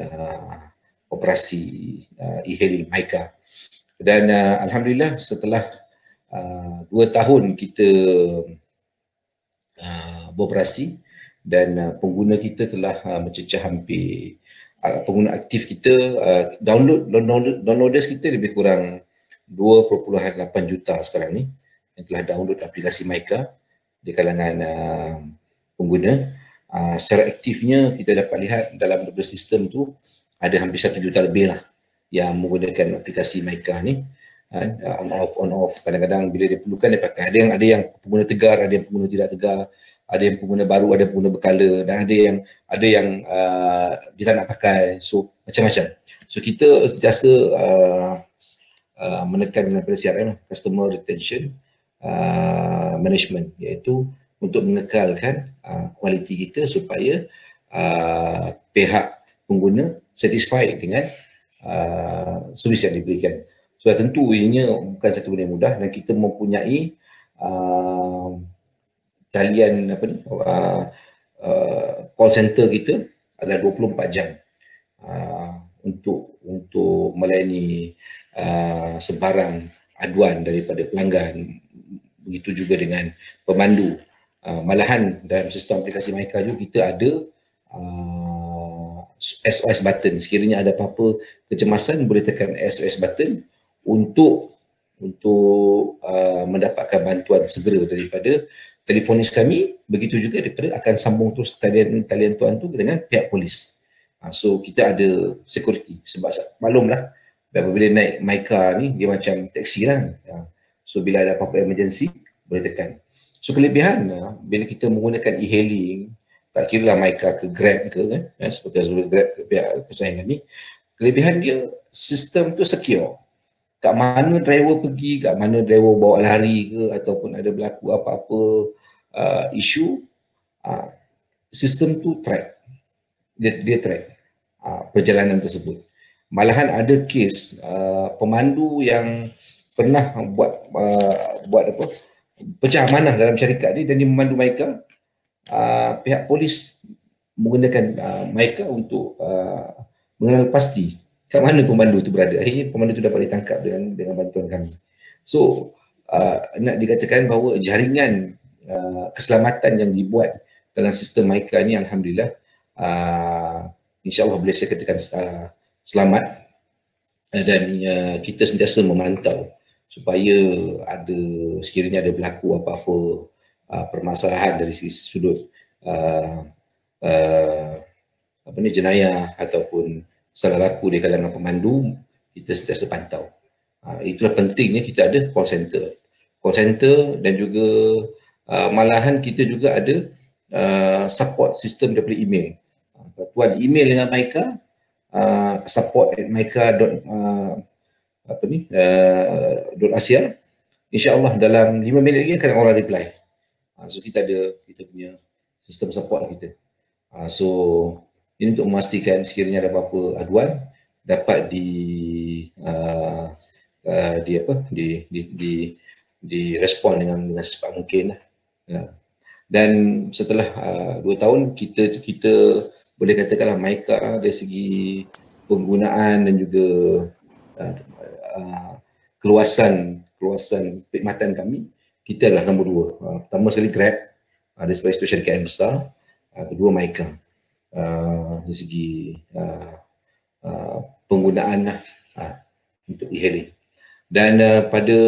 operasi e-hailing MICA. Dan alhamdulillah setelah 2 tahun kita beroperasi, dan pengguna kita telah mencecah hampir, pengguna aktif kita, downloaders kita lebih kurang 2.8 juta sekarang ni yang telah download aplikasi MICA di kalangan pengguna. Secara aktifnya kita dapat lihat dalam beberapa sistem tu ada hampir 1 juta lebih lah yang menggunakan aplikasi MICA ni. On off, kadang-kadang bila dia perlukan dia pakai. Ada yang pengguna tegar, ada yang pengguna tidak tegar, ada yang pengguna baru, ada yang pengguna berkala, dan ada yang dia tak nak pakai. So macam-macam. So kita sentiasa menekan daripada CRM, Customer Retention Management, iaitu untuk mengekalkan kualiti kita supaya pihak pengguna satisfied dengan servis yang diberikan. So tentu ianya bukan satu benda yang mudah, dan kita mempunyai talian call center kita adalah 24 jam untuk melayani sebarang aduan daripada pelanggan. Begitu juga dengan pemandu. Malahan dalam sistem aplikasi MICA juga kita ada SOS button. Sekiranya ada apa-apa kecemasan, boleh tekan SOS button untuk mendapatkan bantuan segera daripada telefonis kami. Begitu juga daripada akan sambung terus talian tuan tu dengan pihak polis. So kita ada security, sebab maklumlah apabila naik MICA ni dia macam taksi lah. So bila ada apa-apa emergency boleh tekan. So kelebihan bila kita menggunakan e-hailing, tak kira lah MICA ke Grab ke kan, seperti Grab ke pihak pesaing kami, kelebihan dia sistem tu secure. Kat mana driver pergi, kat mana driver bawa lari ke, ataupun ada berlaku apa-apa isu, sistem tu track, dia track perjalanan tersebut. Malahan ada kes pemandu yang pernah buat pecah amanah dalam syarikat dia, dan dia memandu MICA. Pihak polis menggunakan MICA untuk mengenal pasti kat mana pemandu itu berada. Akhirnya pemandu itu dapat ditangkap dengan bantuan kami. So nak dikatakan bahawa jaringan keselamatan yang dibuat dalam sistem MICA ni alhamdulillah insya-Allah boleh saya katakan selamat, dan kita sentiasa memantau supaya sekiranya ada berlaku apa-apa permasalahan dari sudut jenayah ataupun salah laku di kalangan pemandu, kita sentiasa pantau. Itulah pentingnya kita ada call center, dan juga malahan kita juga ada support sistem daripada email. Tuan email dengan MICA, support@mica.asia, insya-Allah dalam 5 minit lagi akan orang reply. So kita punya sistem support kita. So ini untuk memastikan sekiranya ada apa-apa aduan dapat direspon dengan secepat mungkin. Dan setelah 2 tahun kita boleh katakanlah MICA dari segi penggunaan dan juga keluasan perkhidmatan kami, kita adalah nombor 2. Pertama sekali Grab, dari sebagai satu syarikat yang besar. Kedua Myka, dari segi penggunaan untuk e-hailing. Dan pada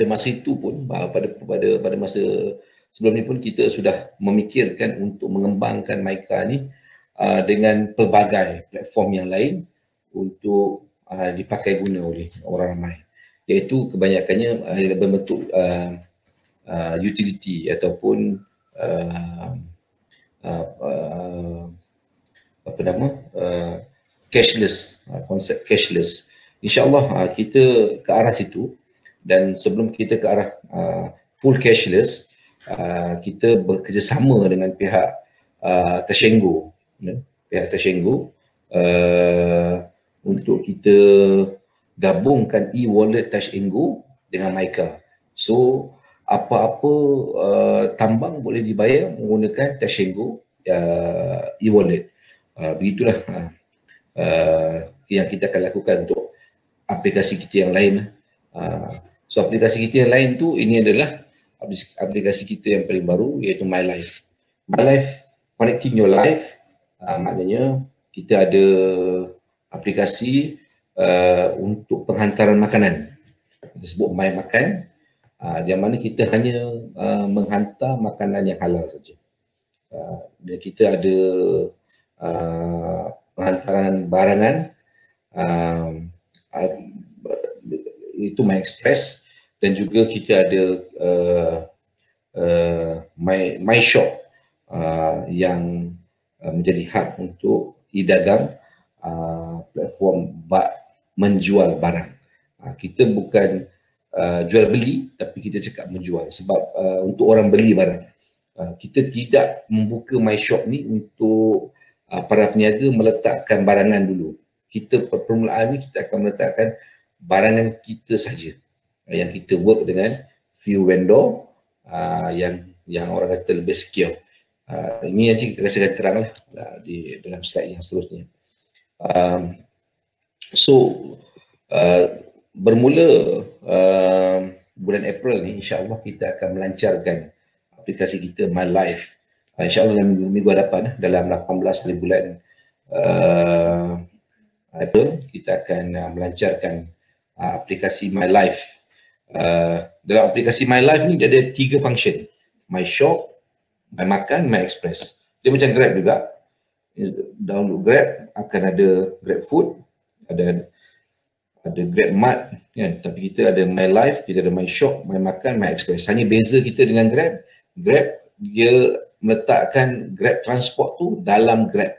masa itu pun, pada masa sebelum ni pun kita sudah memikirkan untuk mengembangkan Myka ni dengan pelbagai platform yang lain untuk dipakai guna oleh orang ramai, iaitu kebanyakannya berbentuk utility ataupun cashless, konsep cashless. InsyaAllah kita ke arah situ, dan sebelum kita ke arah full cashless, kita bekerjasama dengan pihak Tashengo, untuk kita gabungkan e-wallet Touch and Go dengan Myka. So apa-apa tambang boleh dibayar menggunakan Touch and Go e-wallet. Begitulah yang kita akan lakukan untuk aplikasi kita yang lain. So aplikasi kita yang lain tu, ini adalah aplikasi kita yang paling baru, iaitu My Life. My Life, connecting your life. Maknanya kita ada aplikasi untuk penghantaran makanan. Kita sebut My Makan, yang mana kita hanya menghantar makanan yang halal saja. Dan kita ada penghantaran barangan, itu My Express, dan juga kita ada My Shop yang menjadi hub untuk e-dagang, platform menjual barang. Kita bukan jual beli, tapi kita cakap menjual, sebab untuk orang beli barang. Kita tidak membuka My Shop ni untuk para peniaga meletakkan barangan dulu. Kita permulaan ni kita akan meletakkan barangan kita saja, yang kita work dengan few vendor yang orang kata lebih secure. Ini nanti kita akan terang lah di dalam slide yang seterusnya. Bermula bulan April ni, insyaAllah kita akan melancarkan aplikasi kita My Life. InsyaAllah dalam minggu hadapan, dalam 18 hari bulan April, kita akan melancarkan aplikasi My Life. Dalam aplikasi My Life ni dia ada 3 function: My Shop, My Makan, My Express. Dia macam Grab juga. Download Grab, akan ada Grab Food, ada Grab Mart, kan? Tapi kita ada My Life, kita ada My Shop, My Makan, My Express. Hanya beza kita dengan Grab, dia meletakkan Grab Transport tu dalam Grab.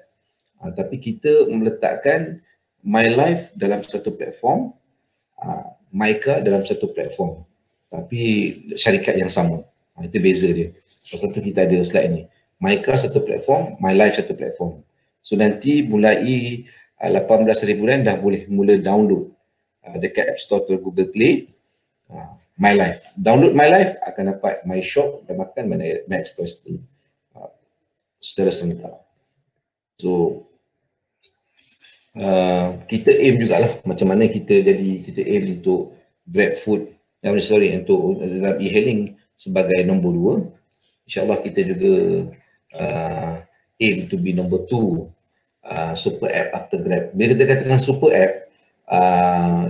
Tapi kita meletakkan My Life dalam satu platform, Myka dalam satu platform, tapi syarikat yang sama. Itu beza dia. Pasal tu kita ada slide ni. Myka satu platform, My Life satu platform. So nanti mulai 18 hari bulan dah boleh mula download dekat App Store atau Google Play My Life. Download My Life akan dapat My Shop dan makan My Express ni secara serentak. So kita aim jugalah macam mana kita aim untuk Grab Food, untuk dalam e-hailing sebagai nombor 2. InsyaAllah kita juga aim to be number 2 super app after Grab. Bila kita katakan super app,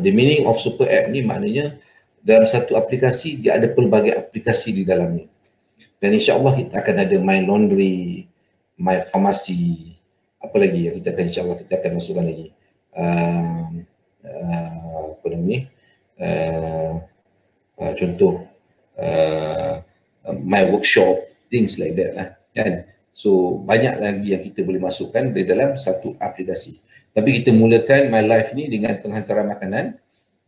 the meaning of super app ni maknanya dalam satu aplikasi dia ada pelbagai aplikasi di dalamnya. Dan insyaAllah kita akan ada My Laundry, My Pharmacy, apa lagi yang kita akan, insyaAllah kita akan masukkan lagi. Apa namanya? Contoh My Workshop, things like that lah, kan? So banyak lagi yang kita boleh masukkan di dalam satu aplikasi. Tapi kita mulakan My Life ni dengan penghantaran makanan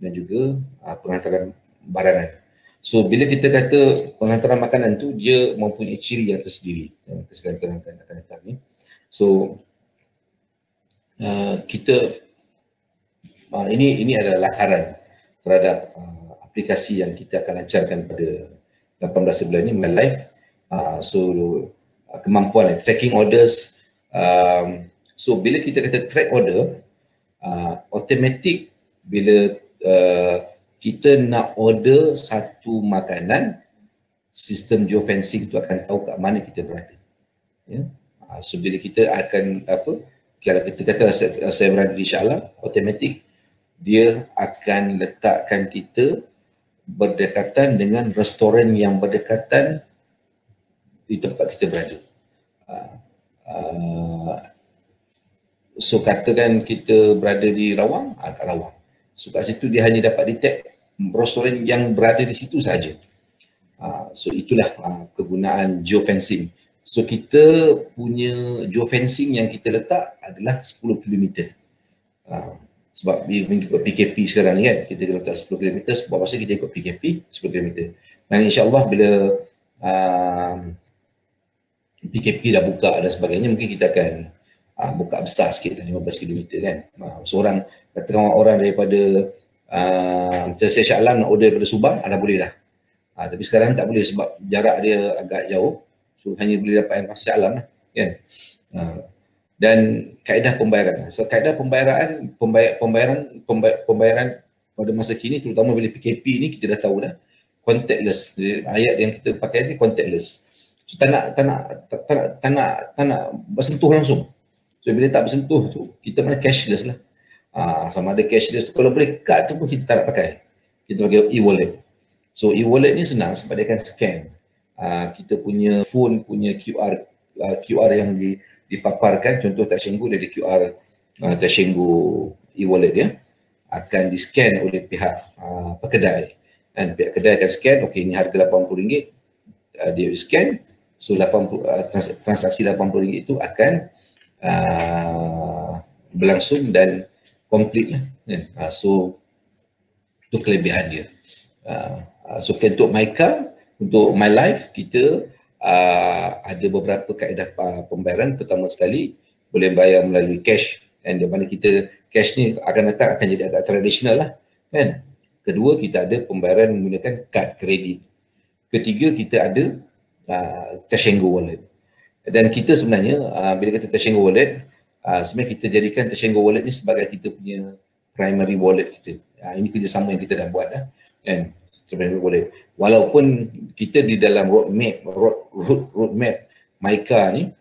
dan juga penghantaran barangan. So bila kita kata penghantaran makanan tu, dia mempunyai ciri yang tersendiri yang kita sekarang terangkan akan datang ni. So kita ini adalah lakaran terhadap aplikasi yang kita akan lancarkan pada 18 bulan ni, My Life. So kemampuan tracking orders. So bila kita kata track order, automatic bila kita nak order satu makanan, sistem geofencing tu akan tahu kat mana kita berada. Ya. So bila kita akan kalau kita kata saya berada di Shah Alam, automatik dia akan letakkan kita berdekatan dengan restoran yang berdekatan di tempat kita berada. So katakan kita berada di Rawang, kat Rawang. So kat situ dia hanya dapat detect restoran yang berada di situ saja. So itulah kegunaan geofencing. So kita punya geofencing yang kita letak adalah 10 km. Sebab mengikut PKP sekarang ni kan, kita letak 10 km, sebab masa kita ikut PKP 10 km. Dan insyaAllah bila PKP dah buka dan sebagainya, mungkin kita akan buka besar sikit, 15 km kan. Seorang, katakan orang daripada saya Shah Alam nak order daripada Subang, dah boleh dah. Tapi sekarang tak boleh sebab jarak dia agak jauh. So hanya boleh dapat yang Shah Alam lah kan. Dan kaedah pembayaran. So kaedah pembayaran pada masa kini, terutama bila PKP ni, kita dah tahu dah contactless. Ayat yang kita pakai ni contactless. So tak nak bersentuh langsung. So bila tak bersentuh tu, kita mana cashless lah. Sama ada cashless tu, kalau boleh kad tu pun kita tak nak pakai. Kita pakai e-wallet. So e-wallet ni senang sebab dia akan scan. Kita punya phone punya QR yang dipaparkan, contoh Tashenggu dari QR Tashenggu e-wallet dia akan di-scan oleh pihak pekedai. Dan pihak kedai akan scan, okey ini harga RM80, dia scan. So transaksi RM80 itu akan berlangsung dan complete lah. So itu kelebihan dia. So untuk MyKA, untuk MyLife, kita ada beberapa kaedah pembayaran. Pertama sekali, boleh bayar melalui cash. Dan di mana kita cash ni akan jadi agak tradisional lah kan. Kedua, kita ada pembayaran menggunakan kad kredit. Ketiga, kita ada Tashenggu wallet. Dan kita sebenarnya bila kata Tashenggu wallet, sebenarnya kita jadikan Tashenggu wallet ni sebagai kita punya primary wallet kita. Ini kerjasama yang kita dah buat dah kan. Sebenarnya boleh. Walaupun kita di dalam roadmap MyKA ni,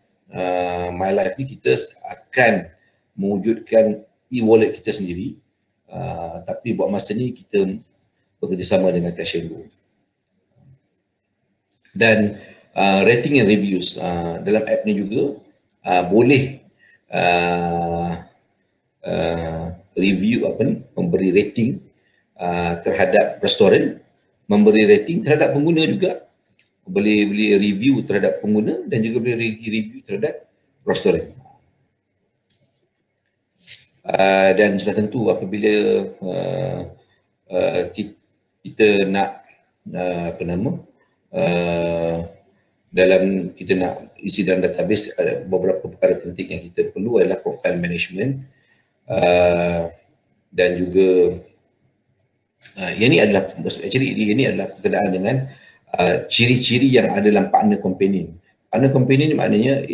MyLife ni, kita akan mewujudkan e-wallet kita sendiri. Tapi buat masa ni kita bekerjasama dengan Tashenggu. Dan rating and reviews dalam app ni juga boleh review memberi rating terhadap restoran, memberi rating terhadap pengguna juga, boleh review terhadap pengguna dan juga boleh review terhadap restoran. Dan sudah tentu apabila kita nak dalam kita nak isi dalam database, ada beberapa perkara penting yang kita perlu adalah profile management dan juga ini adalah berkenaan dengan ciri-ciri yang ada dalam partner companion. Partner companion ni maknanya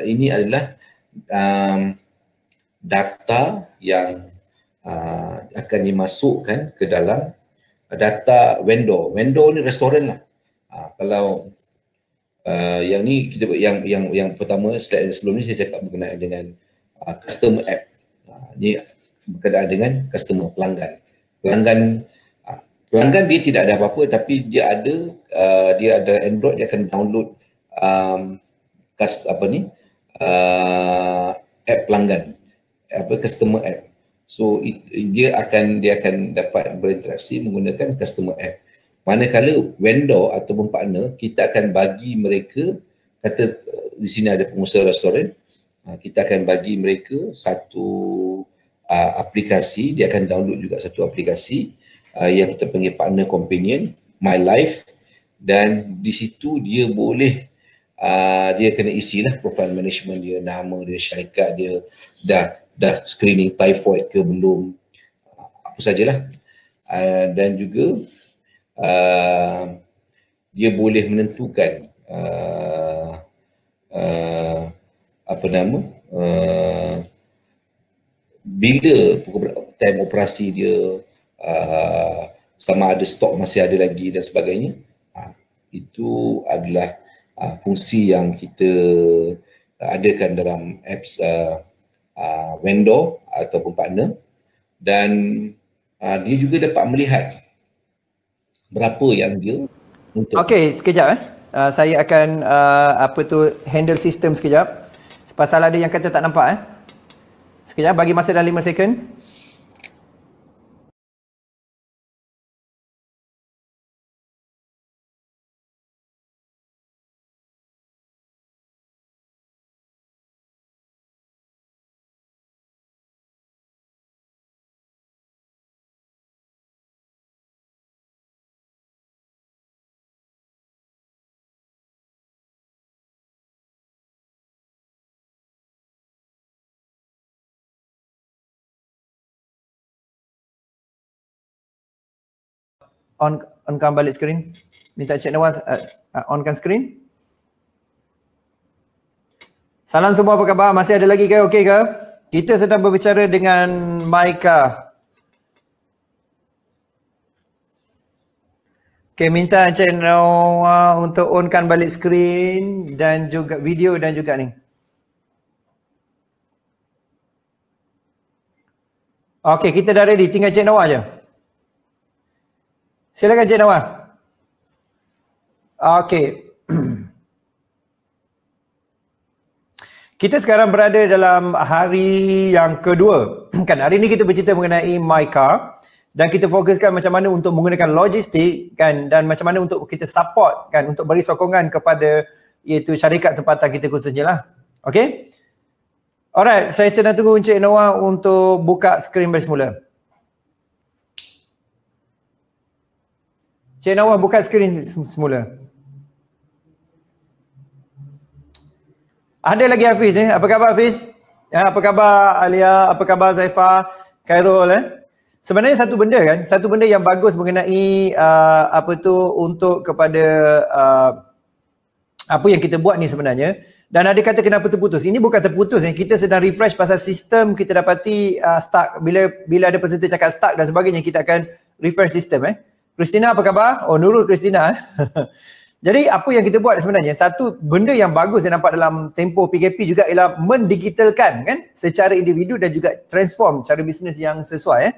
ini adalah data yang akan dimasukkan ke dalam data vendor. Vendor ni restoran lah. Kalau yang ni kita yang pertama, slide sebelum ni saya cakap berkenaan dengan customer app. Ni berkenaan dengan customer, pelanggan. Pelanggan dia tidak ada apa-apa, tapi dia ada Android, dia akan download app pelanggan, customer app. So dia akan dapat berinteraksi menggunakan customer app. Manakala vendor ataupun partner, kita akan bagi mereka, kata di sini ada pengusaha restoran, kita akan bagi mereka satu aplikasi, dia akan download juga satu aplikasi yang kita panggil partner companion, MyLife, dan di situ dia boleh dia kena isilah profile management dia, nama dia, syarikat dia, dah screening typhoid ke belum, apa sajalah, dan juga dia boleh menentukan bila time operasi dia, sama ada stok masih ada lagi dan sebagainya. Itu adalah fungsi yang kita adakan dalam apps vendor ataupun partner, dan dia juga dapat melihat berapa yang dia untuk. Okey, sekejap saya akan handle sistem sekejap. Pasal ada yang kata tak nampak Sekejap, bagi masa dalam 5 second. Onkan balik skrin. Minta Cik Nawaz onkan skrin. Salam semua, apa khabar? Masih ada lagi ke? Okey ke? Kita sedang berbicara dengan Maika. Okey, minta Cik Nawaz untuk onkan balik skrin dan juga video dan juga ni. Okey, kita dah ready. Tinggal Cik Nawaz je. Silakan Cik Nawaz. Okey. Kita sekarang berada dalam hari yang kedua. Kan hari ni kita bercerita mengenai MyCar dan kita fokuskan macam mana untuk menggunakan logistik kan, dan macam mana untuk kita support kan, untuk beri sokongan kepada iaitu syarikat tempatan kita khususnya lah. Okey. Alright, saya sedang tunggu Encik Nawaz untuk buka skrin balik semula. Cik Nawaz buka skrin semula. Ada lagi Hafiz Apa khabar Hafiz? Apa khabar Alia? Apa khabar Zaifah? Khairul Sebenarnya satu benda yang bagus mengenai untuk kepada apa yang kita buat ni sebenarnya. Dan ada kata kenapa terputus. Ini bukan terputus kita sedang refresh pasal sistem. Kita dapati stuck. Bila ada peserta cakap stuck dan sebagainya, kita akan refresh sistem Christina apa khabar? Oh, Nurul Christina Jadi apa yang kita buat sebenarnya, satu benda yang bagus yang nampak dalam tempoh PKP juga ialah mendigitalkan kan secara individu dan juga transform cara bisnes yang sesuai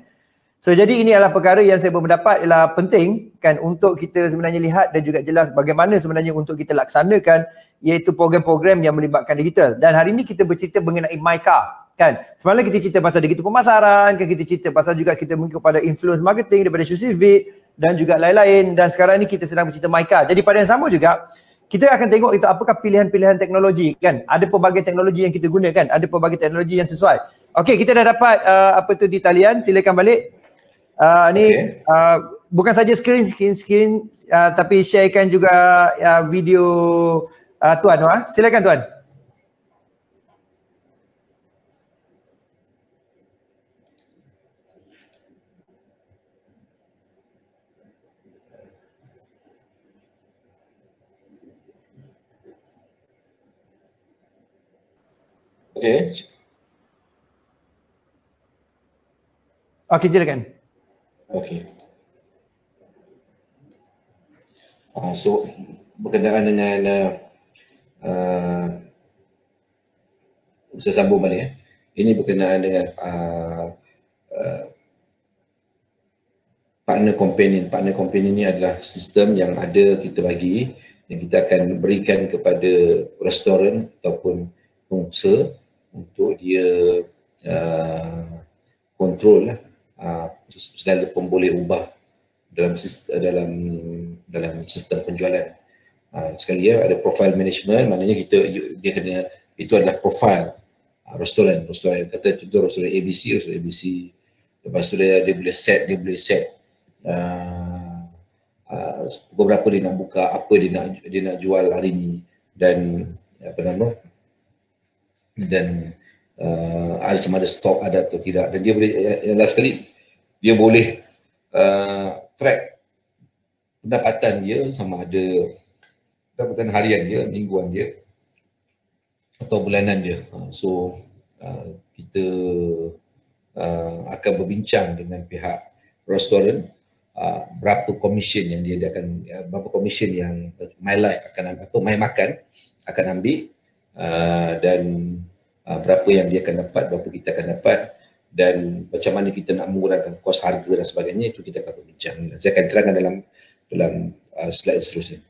So jadi ini adalah perkara yang saya berpendapat ialah penting kan untuk kita sebenarnya lihat dan juga jelas bagaimana sebenarnya untuk kita laksanakan iaitu program-program yang melibatkan digital. Dan hari ini kita bercerita mengenai MyCar kan. Semalam kita cerita pasal digital pemasaran, kan kita cerita pasal juga kita mengikut pada influence marketing daripada Shusivit dan juga lain-lain, dan sekarang ni kita sedang bercerita MyCar. Jadi pada yang sama juga kita akan tengok itu apakah pilihan-pilihan teknologi kan. Ada pelbagai teknologi yang kita guna kan, ada pelbagai teknologi yang sesuai. Okey, kita dah dapat di talian, silakan balik. Bukan saja skrin tapi sharekan juga video Tuan silakan Tuan. Okay. Okey, silakan. Okay. So berkenaan dengan saya sambung balik Ini berkenaan dengan partner companion. Partner companion ini adalah sistem yang ada kita bagi, yang kita akan berikan kepada restoran ataupun pengusaha untuk dia kontrol segala pun boleh ubah dalam sistem penjualan. Sekali ada profile management, maknanya dia kena, itu adalah profile restoran kata contoh restoran ABC, lepas tu dia boleh set pukul berapa dia nak buka, apa dia nak jual hari ni, dan ada sama ada stok ada atau tidak, dan dia boleh last sekali dia boleh track pendapatan dia, sama ada pendapatan harian dia, mingguan dia atau bulanan dia. So kita akan berbincang dengan pihak restoran, berapa komisen yang dia akan, berapa komisen yang MyLife akan MyMakan akan ambil, dan berapa yang dia akan dapat, berapa kita akan dapat, dan macam mana kita nak mengurangkan kos harga dan sebagainya, itu kita akan berbincang. Saya akan terangkan dalam slide seterusnya.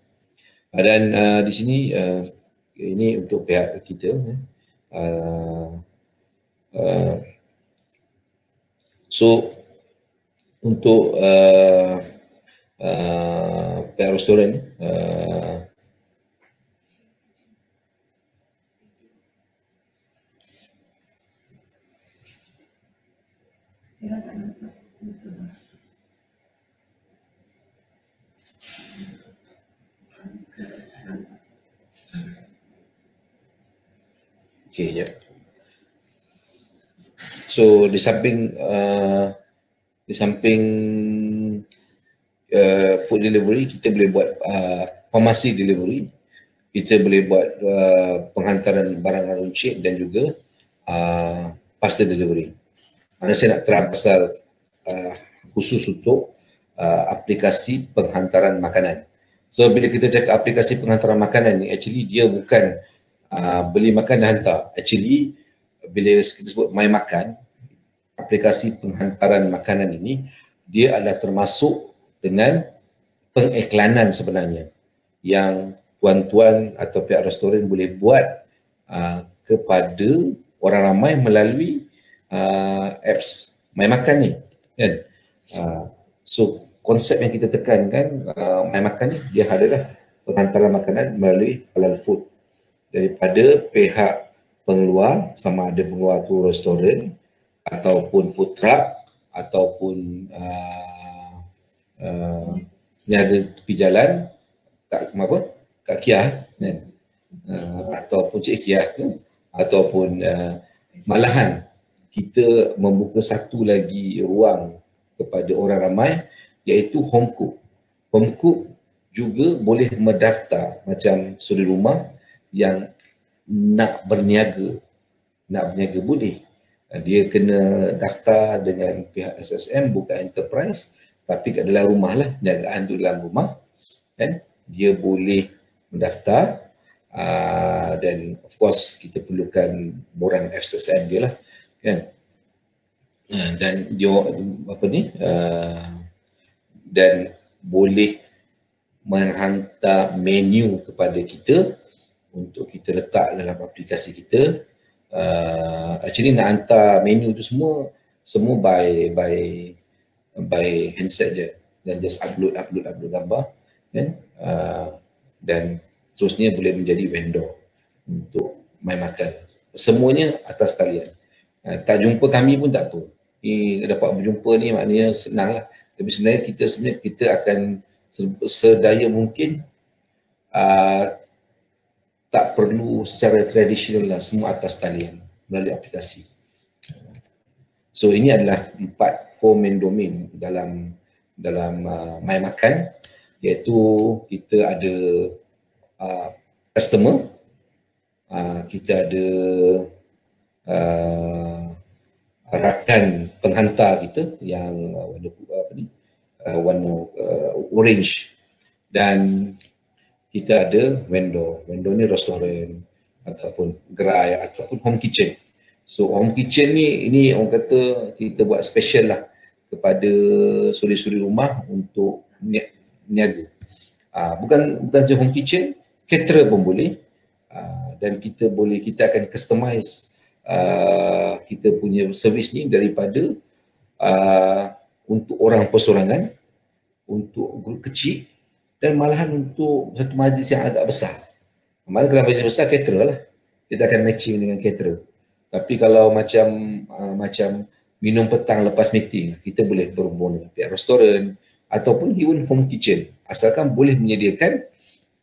Dan di sini ini untuk pihak kita, so untuk pihak restoran, okay, ya. So di samping food delivery, kita boleh buat farmasi delivery, kita boleh buat penghantaran barang runcit dan juga parcel delivery. Mana saya nak terang pasal khusus untuk aplikasi penghantaran makanan. So bila kita cakap aplikasi penghantaran makanan ni, actually dia bukan beli makan dan hantar. Actually bila kita sebut MyMakan, aplikasi penghantaran makanan ini, dia adalah termasuk dengan pengiklanan sebenarnya yang tuan-tuan atau pihak restoran boleh buat kepada orang ramai melalui apps MyMakan ni, kan? So konsep yang kita tekankan, MyMakan ni dia adalah penghantaran makanan melalui halal food daripada pihak pengeluar, sama ada pengeluar tu restoran ataupun food truck ataupun niaga tepi jalan kat Kia, kan? Ataupun Cik Kia, kan? Ataupun malahan kita membuka satu lagi ruang kepada orang ramai, iaitu home cook. Home cook juga boleh mendaftar macam suri rumah yang nak berniaga boleh. Dia kena daftar dengan pihak SSM, bukan enterprise, tapi kat dalam rumah lah, niagaan tu dalam rumah, kan? Dia boleh mendaftar, dan of course kita perlukan borang SSM dia lah, kan? Dan dia dan boleh menghantar menu kepada kita untuk kita letak dalam aplikasi kita. Actually nak hantar menu tu semua by handset je, dan just upload gambar, kan? Dan terusnya boleh menjadi vendor untuk MyMakan. Semuanya atas talian. Tak jumpa kami pun tak apa. Ni dapat berjumpa ni maknanya senang lah. Tapi sebenarnya kita akan sedaya mungkin tak perlu secara tradisional lah, semua atas talian melalui aplikasi. So ini adalah 4 main domain dalam MyMakan, iaitu kita ada customer, kita ada rakan penghantar kita yang warna orange, dan kita ada vendor. Vendor ni restoran ataupun gerai ataupun home kitchen. So home kitchen ni, ini orang kata kita buat special lah kepada suri-suri rumah untuk niaga. Bukan je home kitchen, caterer pun boleh. Dan kita akan customize kita punya servis ni daripada untuk orang persorangan, untuk grup kecil, dan malahan untuk satu majlis yang agak besar. Malah kalau majlis besar, caterer lah, kita akan matching dengan caterer. Tapi kalau macam minum petang lepas meeting, kita boleh berhubung dengan pihak restoran ataupun even home kitchen, asalkan boleh menyediakan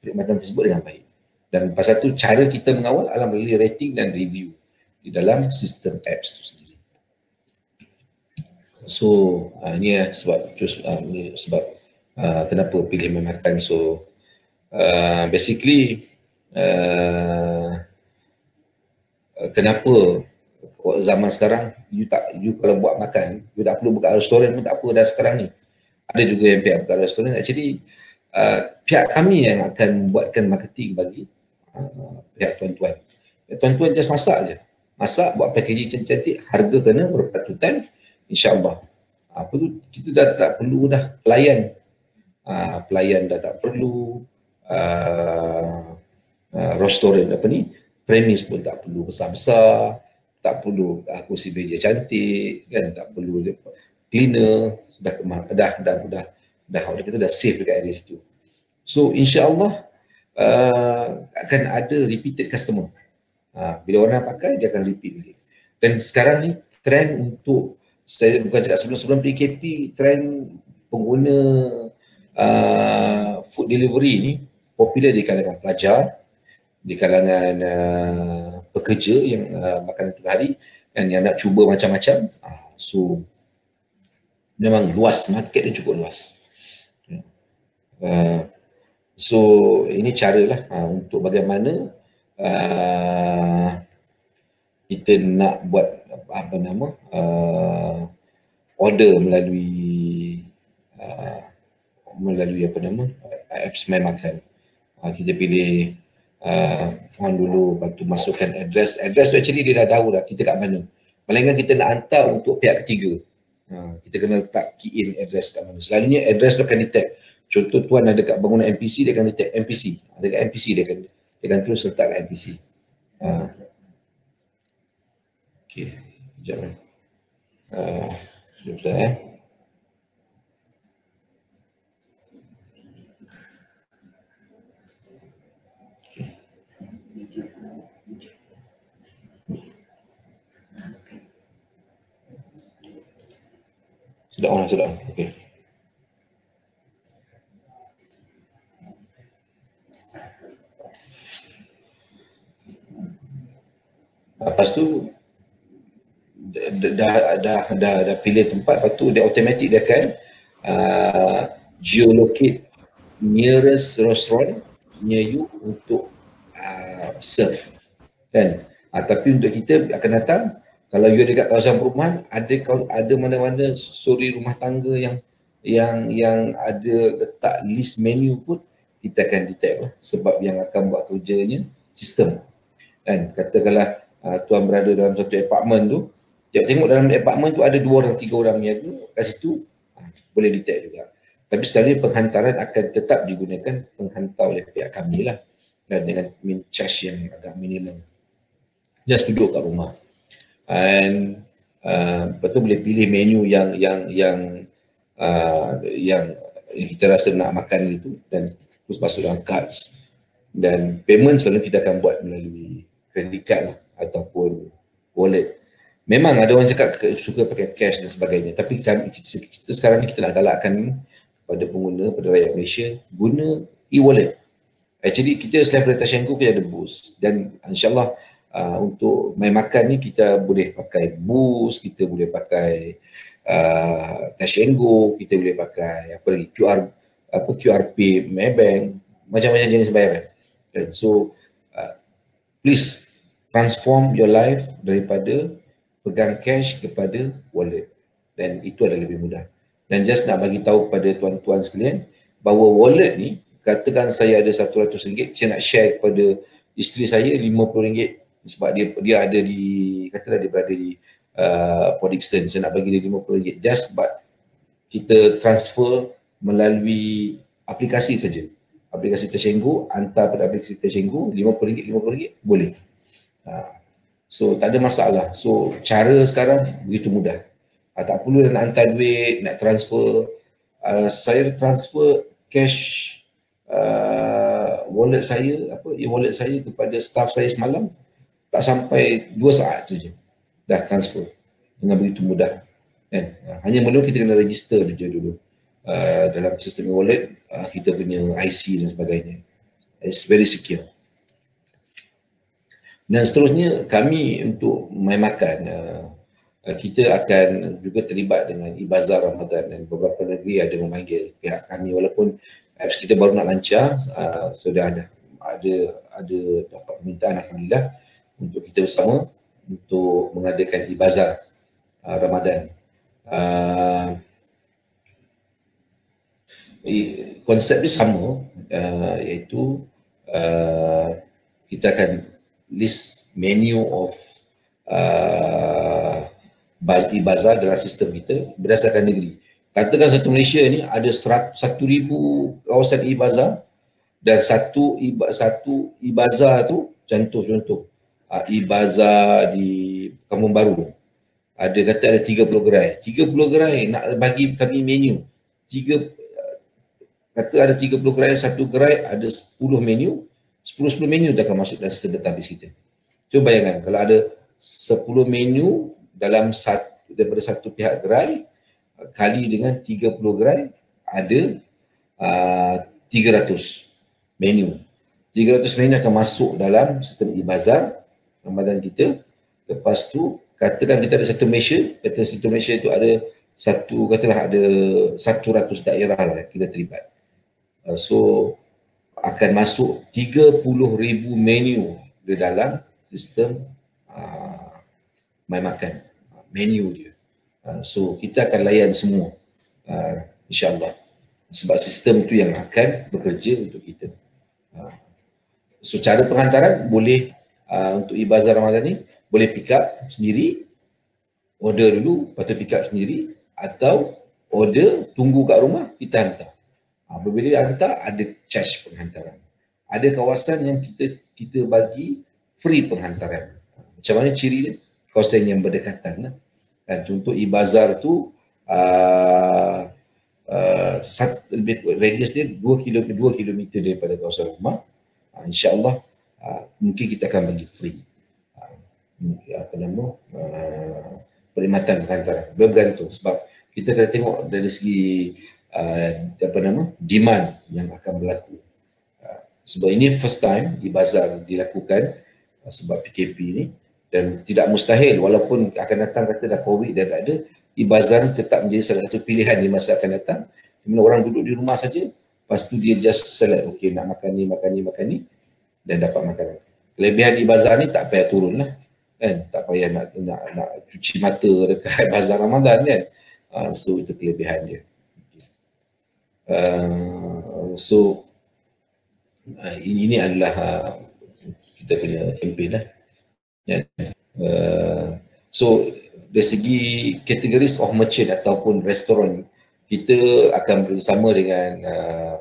perkhidmatan tersebut dengan baik. Dan pasal tu cara kita mengawal adalah melalui rating dan review di dalam sistem apps itu sendiri. So ini sebab kenapa pilih MyMakan. So basically kenapa zaman sekarang you kalau buat makan, you tak perlu buka restoran pun tak apa dah sekarang ni. Ada juga yang pihak buka restoran. Actually pihak kami yang akan buatkan marketing bagi pihak tuan-tuan. Tuan-tuan just masak je. Masak, buat packaging cantik-cantik, harga kena berpatutan, insya-Allah. Apa tu, kita dah tak perlu dah pelayan. Pelayan dah tak perlu, restoran apa ni, premis pun tak perlu besar-besar, tak perlu kursi meja cantik kan, tak perlu cleaner, dah orang kita dah safe dekat area situ. So insya-Allah akan ada repeated customer. Bila orang pakai dia akan repeat balik. Dan sekarang ni trend untuk, saya bukan cakap sebelum PKP, trend pengguna food delivery ni popular di kalangan pelajar, di kalangan pekerja yang makanan tengah hari dan yang nak cuba macam-macam. So memang luas, market dia cukup luas. So ini caralah untuk bagaimana kita nak buat apa nama order melalui apa nama apps My Makan. Kita pilih phone dulu, lepas tu masukkan address tu actually dia dah tahu dah kita kat mana. Melainkan kita nak hantar untuk pihak ketiga, kita kena letak key in address kat mana. Selalunya address tu akan detect. Contoh tuan ada kat bangunan MPC, dia akan detect MPC. Ada kat MPC dia akan terus letak kat MPC. Okey, sekejap ni. Sekejap Sudah on. Okey. Lepas tu dah pilih tempat, lepas tu dia automatic dia akan geolocate nearest restaurant near you untuk serve kan. Tapi untuk kita akan datang, kalau you dekat kawasan perumahan, ada mana-mana suri rumah tangga yang ada letak list menu pun kita akan detect lah, sebab yang akan buat kerjanya sistem kan. Katakanlah tuan berada dalam satu apartmen tu, tengok dalam apartmen tu ada 2 orang 3 orang niaga kat situ, boleh detect juga. Tapi sekali penghantaran akan tetap digunakan penghantar oleh pihak kami lah, dan dengan charge yang agak minimum, just duduk kat rumah. And betul boleh pilih menu yang kita rasa nak makan itu, dan terus masuk dalam cards. Dan payment selalu kita akan buat melalui credit card lah, ataupun wallet. Memang ada orang cakap suka pakai cash dan sebagainya, tapi kita sekarang ni kita nak galakkan pada pengguna, pada rakyat Malaysia, guna e-wallet. Actually kita selain daripada Tashenko, kita ada Boost, dan insyaAllah untuk My Makan ni kita boleh pakai Boost, kita boleh pakai Tashenko, kita boleh pakai apa lagi, QR Pay, Maybank, macam-macam jenis bayaran. And so please transform your life daripada pegang cash kepada wallet, dan itu adalah lebih mudah. Dan just nak bagi tahu kepada tuan-tuan sekalian bahawa wallet ni, katakan saya ada RM100, saya nak share kepada isteri saya RM50 sebab dia ada di, katalah dia berada di Port Dickson, saya nak bagi dia RM50, just but kita transfer melalui aplikasi saja, aplikasi Tashenko, hantar pada aplikasi Tashenko, RM50 boleh. So tak ada masalah. So cara sekarang begitu mudah. Tak perlu nak hantar duit, nak transfer. Saya transfer cash wallet saya, e-wallet saya kepada staff saya semalam, tak sampai 2 saat saja dah transfer dengan begitu mudah kan. Hanya mula kita kena register je dulu dalam sistem e-wallet, kita punya IC dan sebagainya. It's very secure. Dan seterusnya kami untuk My Makan, kita akan juga terlibat dengan e-Bazaar Ramadan, dan beberapa negeri ada memanggil pihak kami, walaupun apps kita baru nak lancar, sudah ada dapat permintaan alhamdulillah untuk kita bersama untuk mengadakan ibazar Ramadan. Konsep dia sama, iaitu kita akan list menu of ibazar dalam sistem kita berdasarkan negeri. Katakan satu Malaysia ni ada 1,000 kawasan ibazar, dan satu ibazar tu, contoh ibazar di Kampung Baru, kata ada 30 gerai. 30 gerai nak bagi kami menu. Kata ada 30 gerai, satu gerai ada 10 menu. 10 menu dah akan masuk dalam sistem database kita. Cuba bayangkan kalau ada 10 menu daripada satu pihak gerai, kali dengan 30 gerai, ada 300 menu. 300 menu akan masuk dalam sistem ibazar Ramadan kita. Lepas tu, katakan kita ada satu Malaysia, satu Malaysia itu ada ada 100 daerah lah kita terlibat. So, akan masuk 30,000 menu di dalam sistem My Makan, menu dia. So kita akan layan semua, insyaAllah, sebab sistem tu yang akan bekerja untuk kita. So cara penghantaran boleh untuk ibazar Ramadan ni boleh pick up sendiri, order dulu, lepas tu pick up sendiri, atau order tunggu kat rumah, kita hantar. Apabila hantar, ada charge penghantaran. Ada kawasan yang kita bagi free penghantaran. Macam mana ciri dia? Kawasan yang berdekatan lah. Dan contoh ibazar tu radius dia 2 km daripada kawasan rumah. InsyaAllah mungkin kita akan bagi free perkhidmatan penghantaran. Bergantung sebab kita kena tengok dari segi demand yang akan berlaku. Sebab ini first time ibazar dilakukan sebab PKP ni, dan tidak mustahil walaupun akan datang kata dah COVID dah tak ada, ibazar tetap menjadi salah satu pilihan di masa akan datang. Di mana orang duduk di rumah saja, lepas tu dia just select, okey nak makan ni dan dapat makanan. Kelebihan ibazar ni tak payah turun lah kan, tak payah nak cuci mata dekat bazar Ramadan kan. So itu kelebihan dia. Ini adalah kita punya campaign lah. So dari segi categories of merchant ataupun restoran, kita akan bersama dengan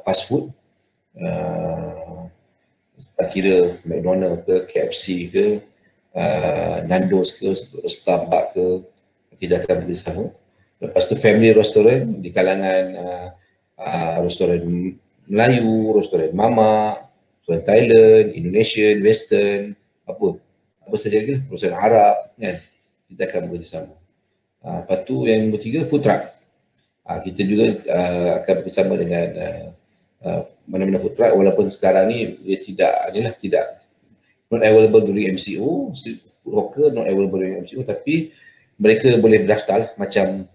fast food, tak kira McDonald ke, KFC ke, Nando's ke, Starbucks ke, kita akan bersama. Lepas tu family restaurant di kalangan restoran Melayu, restoran Mamak, restoran Thailand, Indonesian, Western, apa saja ke, restoran Arab kan, kita akan bekerjasama. Lepas tu yang nombor 3, food truck. Kita juga akan bekerjasama dengan mana-mana food truck, walaupun sekarang ni dia tidak not available during MCO, food hawker not available during MCO, tapi mereka boleh berdaftar lah, macam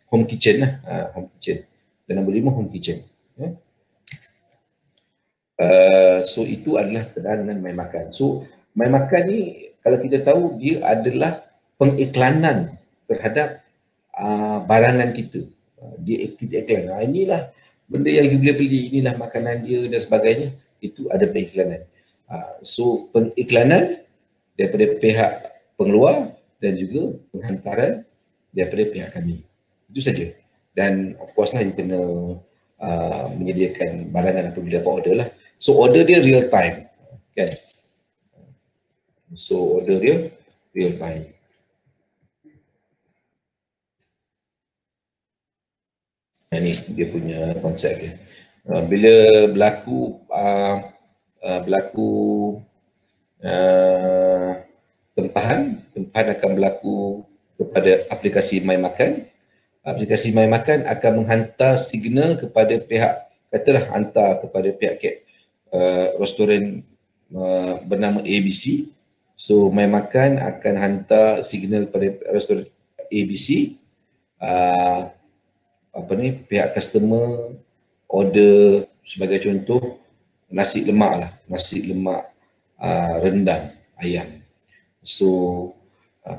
home kitchen lah, home kitchen. Dan nombor 5, home kitchen. So itu adalah terkait dengan My Makan. So My Makan ni kalau kita tahu dia adalah pengiklanan terhadap barangan kita. Dia iklan. Inilah benda yang you boleh beli, inilah makanan dia dan sebagainya. Itu ada pengiklanan. So pengiklanan daripada pihak pengeluar dan juga penghantaran daripada pihak kami. Itu saja. Dan of course lah you kena menyediakan barangan apabila dapat order lah. So order dia real time kan. So order dia real time. Ini dia punya konsep dia. Bila berlaku tempahan akan berlaku kepada aplikasi My Makan. Aplikasi My Makan akan menghantar signal kepada pihak, katalah hantar kepada pihak restoran bernama ABC. So My Makan akan hantar signal kepada restoran ABC, pihak customer order sebagai contoh nasi lemak rendang ayam. So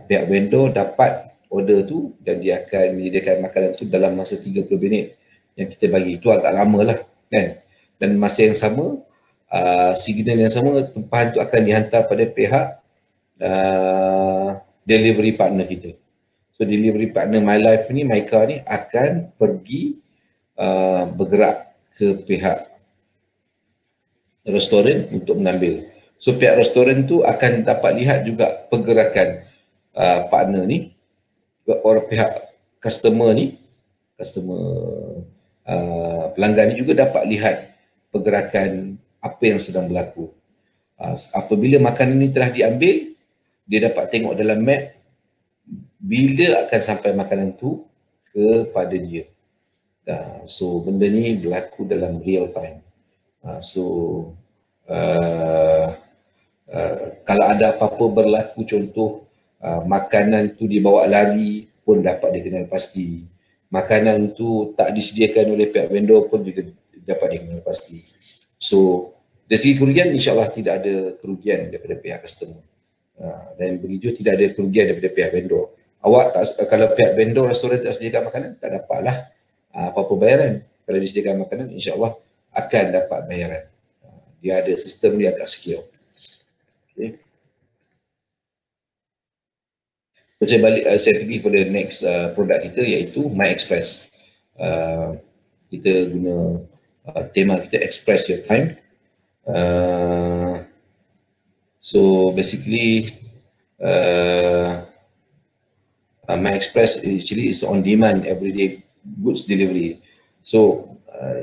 pihak vendor dapat order tu dan dia akan menyediakan makanan tu dalam masa 30 minit yang kita bagi. Itu agak lama lah kan. Dan masa yang sama, signal yang sama, tempahan tu akan dihantar pada pihak delivery partner kita. So delivery partner MyLife ni, Maika ni akan pergi bergerak ke pihak restoran untuk mengambil. So pihak restoran tu akan dapat lihat juga pergerakan partner ni, orang pihak customer ni, pelanggan ni juga dapat lihat pergerakan apa yang sedang berlaku. Apabila makanan ni telah diambil, dia dapat tengok dalam map bila akan sampai makanan tu kepada dia. So benda ni berlaku dalam real time. Kalau ada apa-apa berlaku, contoh makanan tu dibawa lari pun dapat dikenal pasti. Makanan tu tak disediakan oleh pihak vendor pun juga dapat dikenal pasti. So dari segi kerugian, insyaAllah tidak ada kerugian daripada pihak customer. Dan begitu tidak ada kerugian daripada pihak vendor. Kalau pihak vendor restoran tak sediakan makanan, tak dapatlah apa-apa bayaran. Kalau disediakan makanan, insyaAllah akan dapat bayaran. Dia ada sistem dia agak secure. Okay. So, saya pergi pada next produk kita, iaitu MyExpress. Kita guna tema kita Express Your Time. So basically MyExpress actually is on demand everyday goods delivery. So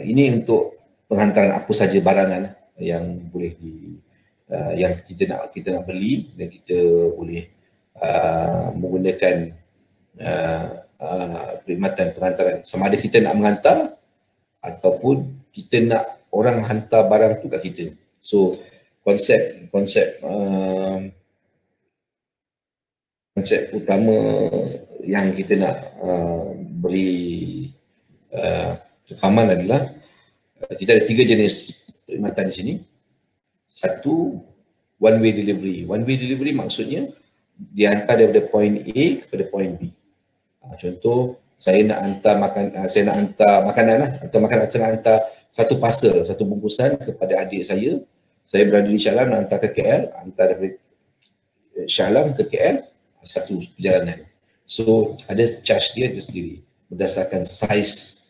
ini untuk penghantaran apa saja barangan yang boleh yang kita nak beli, dan kita boleh menggunakan perkhidmatan penghantaran. Sama ada kita nak menghantar ataupun kita nak orang hantar barang tu kat kita. So konsep utama yang kita nak beri rekaman adalah kita ada 3 jenis perkhidmatan di sini. Satu, one way delivery. One way delivery maksudnya dia hantar daripada point A kepada point B. Contoh, saya nak hantar makanan lah, atau makanan saya nak hantar satu parcel, satu bungkusan kepada adik saya. Saya berada di Shah Alam, nak hantar ke KL, hantar daripada Shah Alam ke KL, satu perjalanan. So ada charge dia sendiri berdasarkan saiz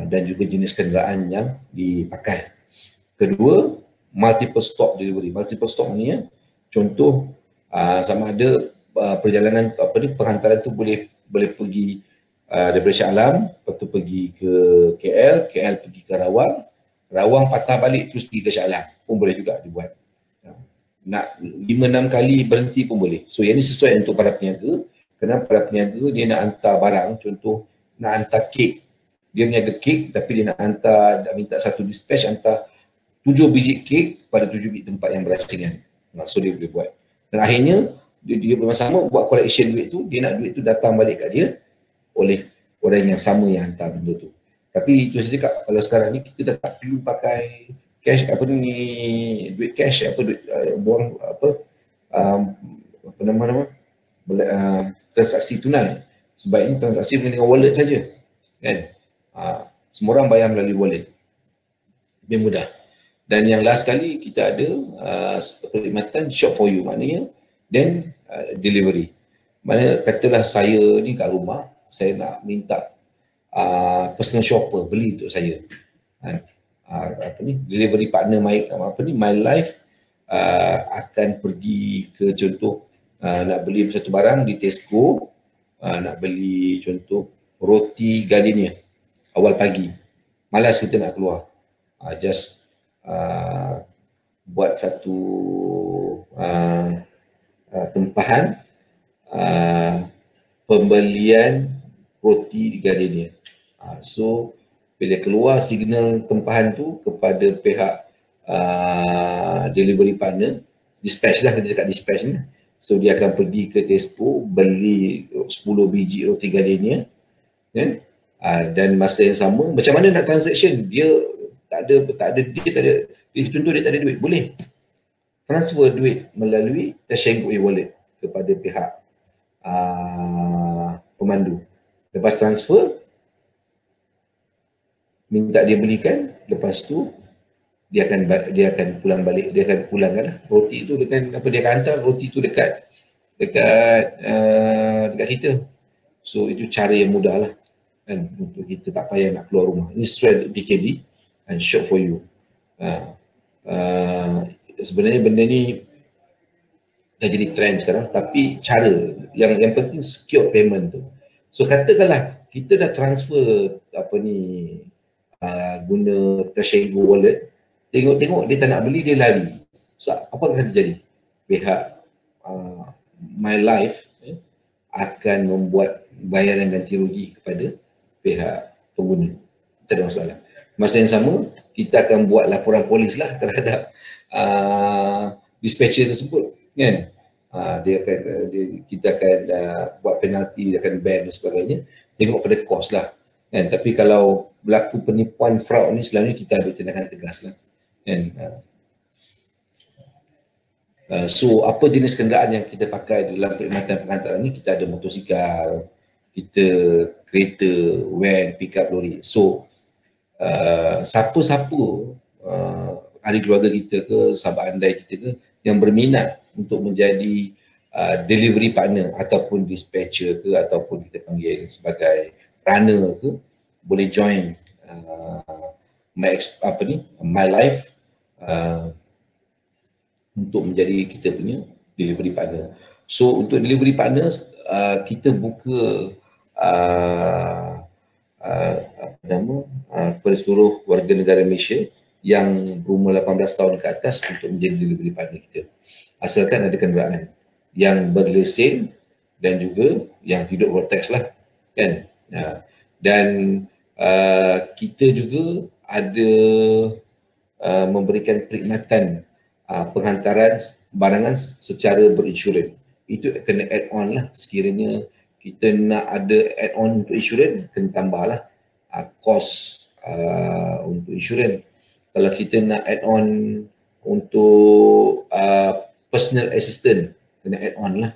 dan juga jenis kenderaan yang dipakai. Kedua, multiple stop delivery. Multiple stop maknanya contoh sama ada perjalanan penghantaran tu boleh pergi daripada Shah Alam, lepas tu pergi ke KL, KL pergi ke Rawang, Rawang patah balik terus pergi ke Shah Alam pun boleh juga dibuat. Nak 5-6 kali berhenti pun boleh. So yang ni sesuai untuk para peniaga. Kerana para peniaga dia nak hantar barang, contoh nak hantar kek. Dia meniaga kek tapi dia nak minta satu dispatch hantar 7 biji kek pada 7 biji tempat yang berasingan. So dia boleh buat. Dan akhirnya dia bersama buat collection duit tu, dia nak duit tu datang balik kat dia oleh orang yang sama yang hantar benda tu. Tapi itu saja Kak, kalau sekarang ni kita dah tak perlu pakai cash, duit cash, duit buang transaksi tunai. Sebab ini transaksi dengan wallet saja, kan? Semua orang bayar melalui wallet, lebih mudah. Dan yang last kali kita ada perkhidmatan shop for you, maknanya then delivery. Mana katalah saya ni kat rumah, saya nak minta personal shopper beli untuk saya. Delivery partner MyLife akan pergi ke contoh nak beli satu barang di Tesco, nak beli contoh roti Gardenia awal pagi, malas kita nak keluar, just buat satu tempahan pembelian roti di Gardenia. So bila keluar signal tempahan tu kepada pihak delivery partner, dispatch lah, kita cakap dispatch ni. So dia akan pergi ke Tesco, beli 10 biji roti Gardenia, kan? Dan masa yang sama, macam mana nak transaction? Dia tak ada contoh dia tak ada duit, boleh transfer duit melalui Cash and Go wallet. kepada pihak pemandu. Lepas transfer, minta dia belikan, lepas tu dia akan pulang balik, dia akan pulangkan roti tu dekat dia akan hantar roti tu dekat kita. So itu cara yang mudah lah kan, untuk kita tak payah nak keluar rumah. Ini straight PKD and shop for you. Sebenarnya benda ni dah jadi trend sekarang, tapi cara yang penting secure payment tu. So katakanlah kita dah transfer guna Tashengo wallet, tengok dia tak nak beli, dia lari. So apa akan terjadi? Pihak My Life akan membuat bayaran ganti rugi kepada pihak pengguna. Tak ada masalah. Masa yang sama, kita akan buat laporan polis lah terhadap dispatcher tersebut, kan? Kita akan buat penalti, dia akan ban dan sebagainya. Tengok pada kos lah, kan? Tapi kalau berlaku penipuan fraud ni, selalunya kita ada tindakan tegas lah, kan? So apa jenis kenderaan yang kita pakai dalam perkhidmatan penghantaran ni? Kita ada motosikal, kita kereta, van, pickup, lori. So siapa-siapa ahli keluarga kita ke, sahabat andai kita ke yang berminat untuk menjadi delivery partner ataupun dispatcher ke, ataupun kita panggil sebagai runner ke, boleh join My Life untuk menjadi kita punya delivery partner. So untuk delivery partner, kita buka kepada seluruh warga negara Malaysia yang berumur 18 tahun ke atas untuk menjadi delivery partner kita. Asalkan ada kenderaan yang berlesen dan juga yang hidup road tax lah, kan? Dan kita juga ada memberikan perkhidmatan penghantaran barangan secara berinsurans. Itu kena add on lah. Sekiranya kita nak ada add on untuk insurans, kena tambah lah kos untuk insurans. Kalau kita nak add on untuk personal assistant, kena add on lah.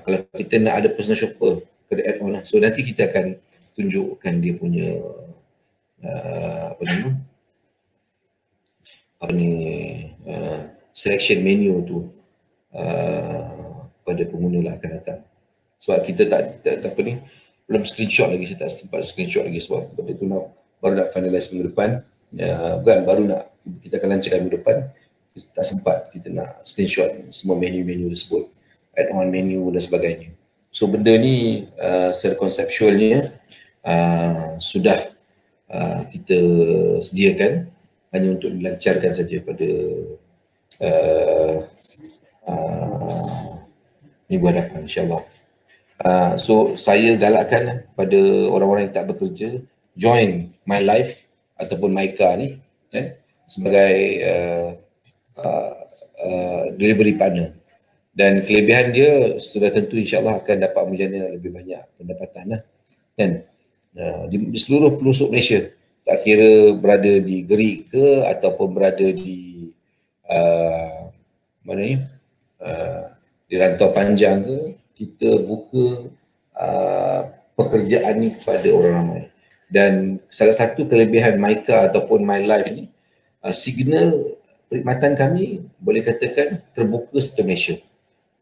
Kalau kita nak ada personal shopper, kena add on lah. So nanti kita akan tunjukkan dia punya selection menu tu pada pengguna lah akan datang. Sebab kita tak belum screenshot lagi, saya tak sempat screenshot lagi sebab benda tu baru nak finalize minggu depan. Kita akan lancarkan minggu depan. Kita tak sempat, kita nak screenshot semua menu-menu tersebut, add-on menu dan sebagainya. So benda ni secara konseptualnya sudah kita sediakan hanya untuk dilancarkan saja pada minggu hadapan, insyaAllah. So saya galakkan pada orang-orang yang tak bekerja, join My Life ataupun MyCar ni sebagai delivery partner. Dan kelebihan dia sudah tentu insyaAllah akan dapat menjana lebih banyak pendapatan lah, kan? Di seluruh pelosok Malaysia, tak kira berada di Gerik ke ataupun berada di di Rantau Panjang ke, kita buka pekerjaan ni kepada orang ramai. Dan salah satu kelebihan MyCar ataupun My Life ni, signal perkhidmatan kami boleh katakan terbuka satu Malaysia.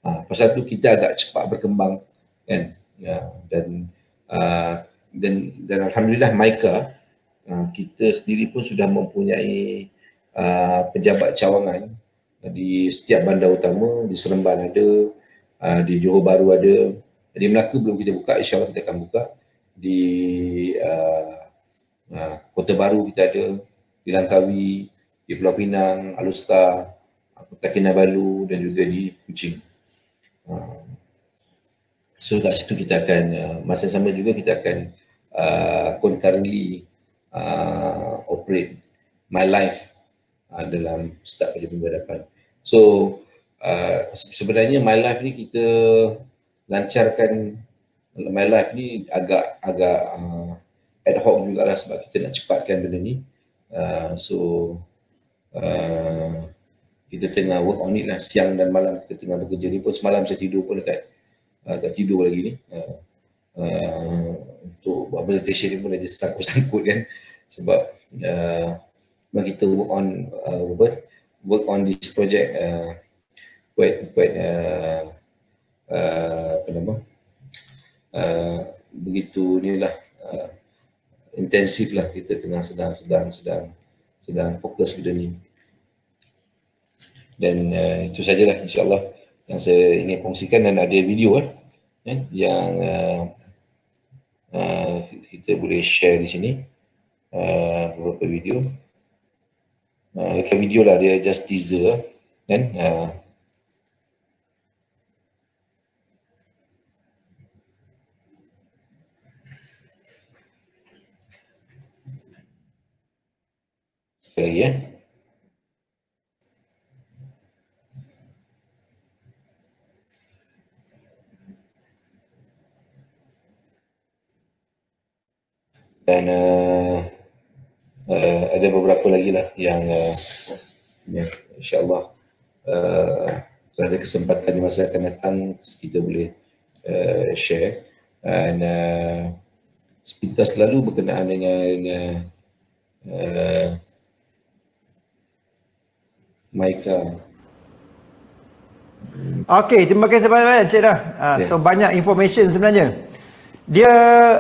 Pasal tu kita agak cepat berkembang, kan? Dan alhamdulillah MyCar, kita sendiri pun sudah mempunyai pejabat cawangan di setiap bandar utama. Di Seremban ada, di Johor Bahru ada, di Melaka belum kita buka, insyaAllah kita akan buka. Di Kota Baru kita ada, di Langkawi, di Pulau Pinang, Alustar, Kota Kinabalu dan juga di Kuching. So kat situ kita akan masa sama juga kita akan concurrently operate My Life dalam start pada minggu hadapan. So sebenarnya My Life ni kita lancarkan. My Life ni agak ad hoc jugalah sebab kita nak cepatkan benda ni. kita tengah work on it lah, siang dan malam kita tengah bekerja ni pun. Semalam saya tidur pun dekat tak tidur lagi ni, untuk buat presentation ni pun ada sangkut-sangkut kan, sebab memang kita work on this project quite apa nama, begitu ni lah, intensif lah, kita tengah sedang fokus benda ni. Dan itu sajalah insyaAllah yang saya ingin kongsikan, dan ada video yang kita boleh share di sini, beberapa video. Bukan video lah, dia just teaser kan. Sekali lagi dan ada beberapa lagi lah yang insyaAllah kalau ada kesempatan di masa akan datang kita boleh share. Dan kita selalu berkenaan dengan Maika. Okey, terima kasih banyak Encik Dah. So banyak information sebenarnya. Dia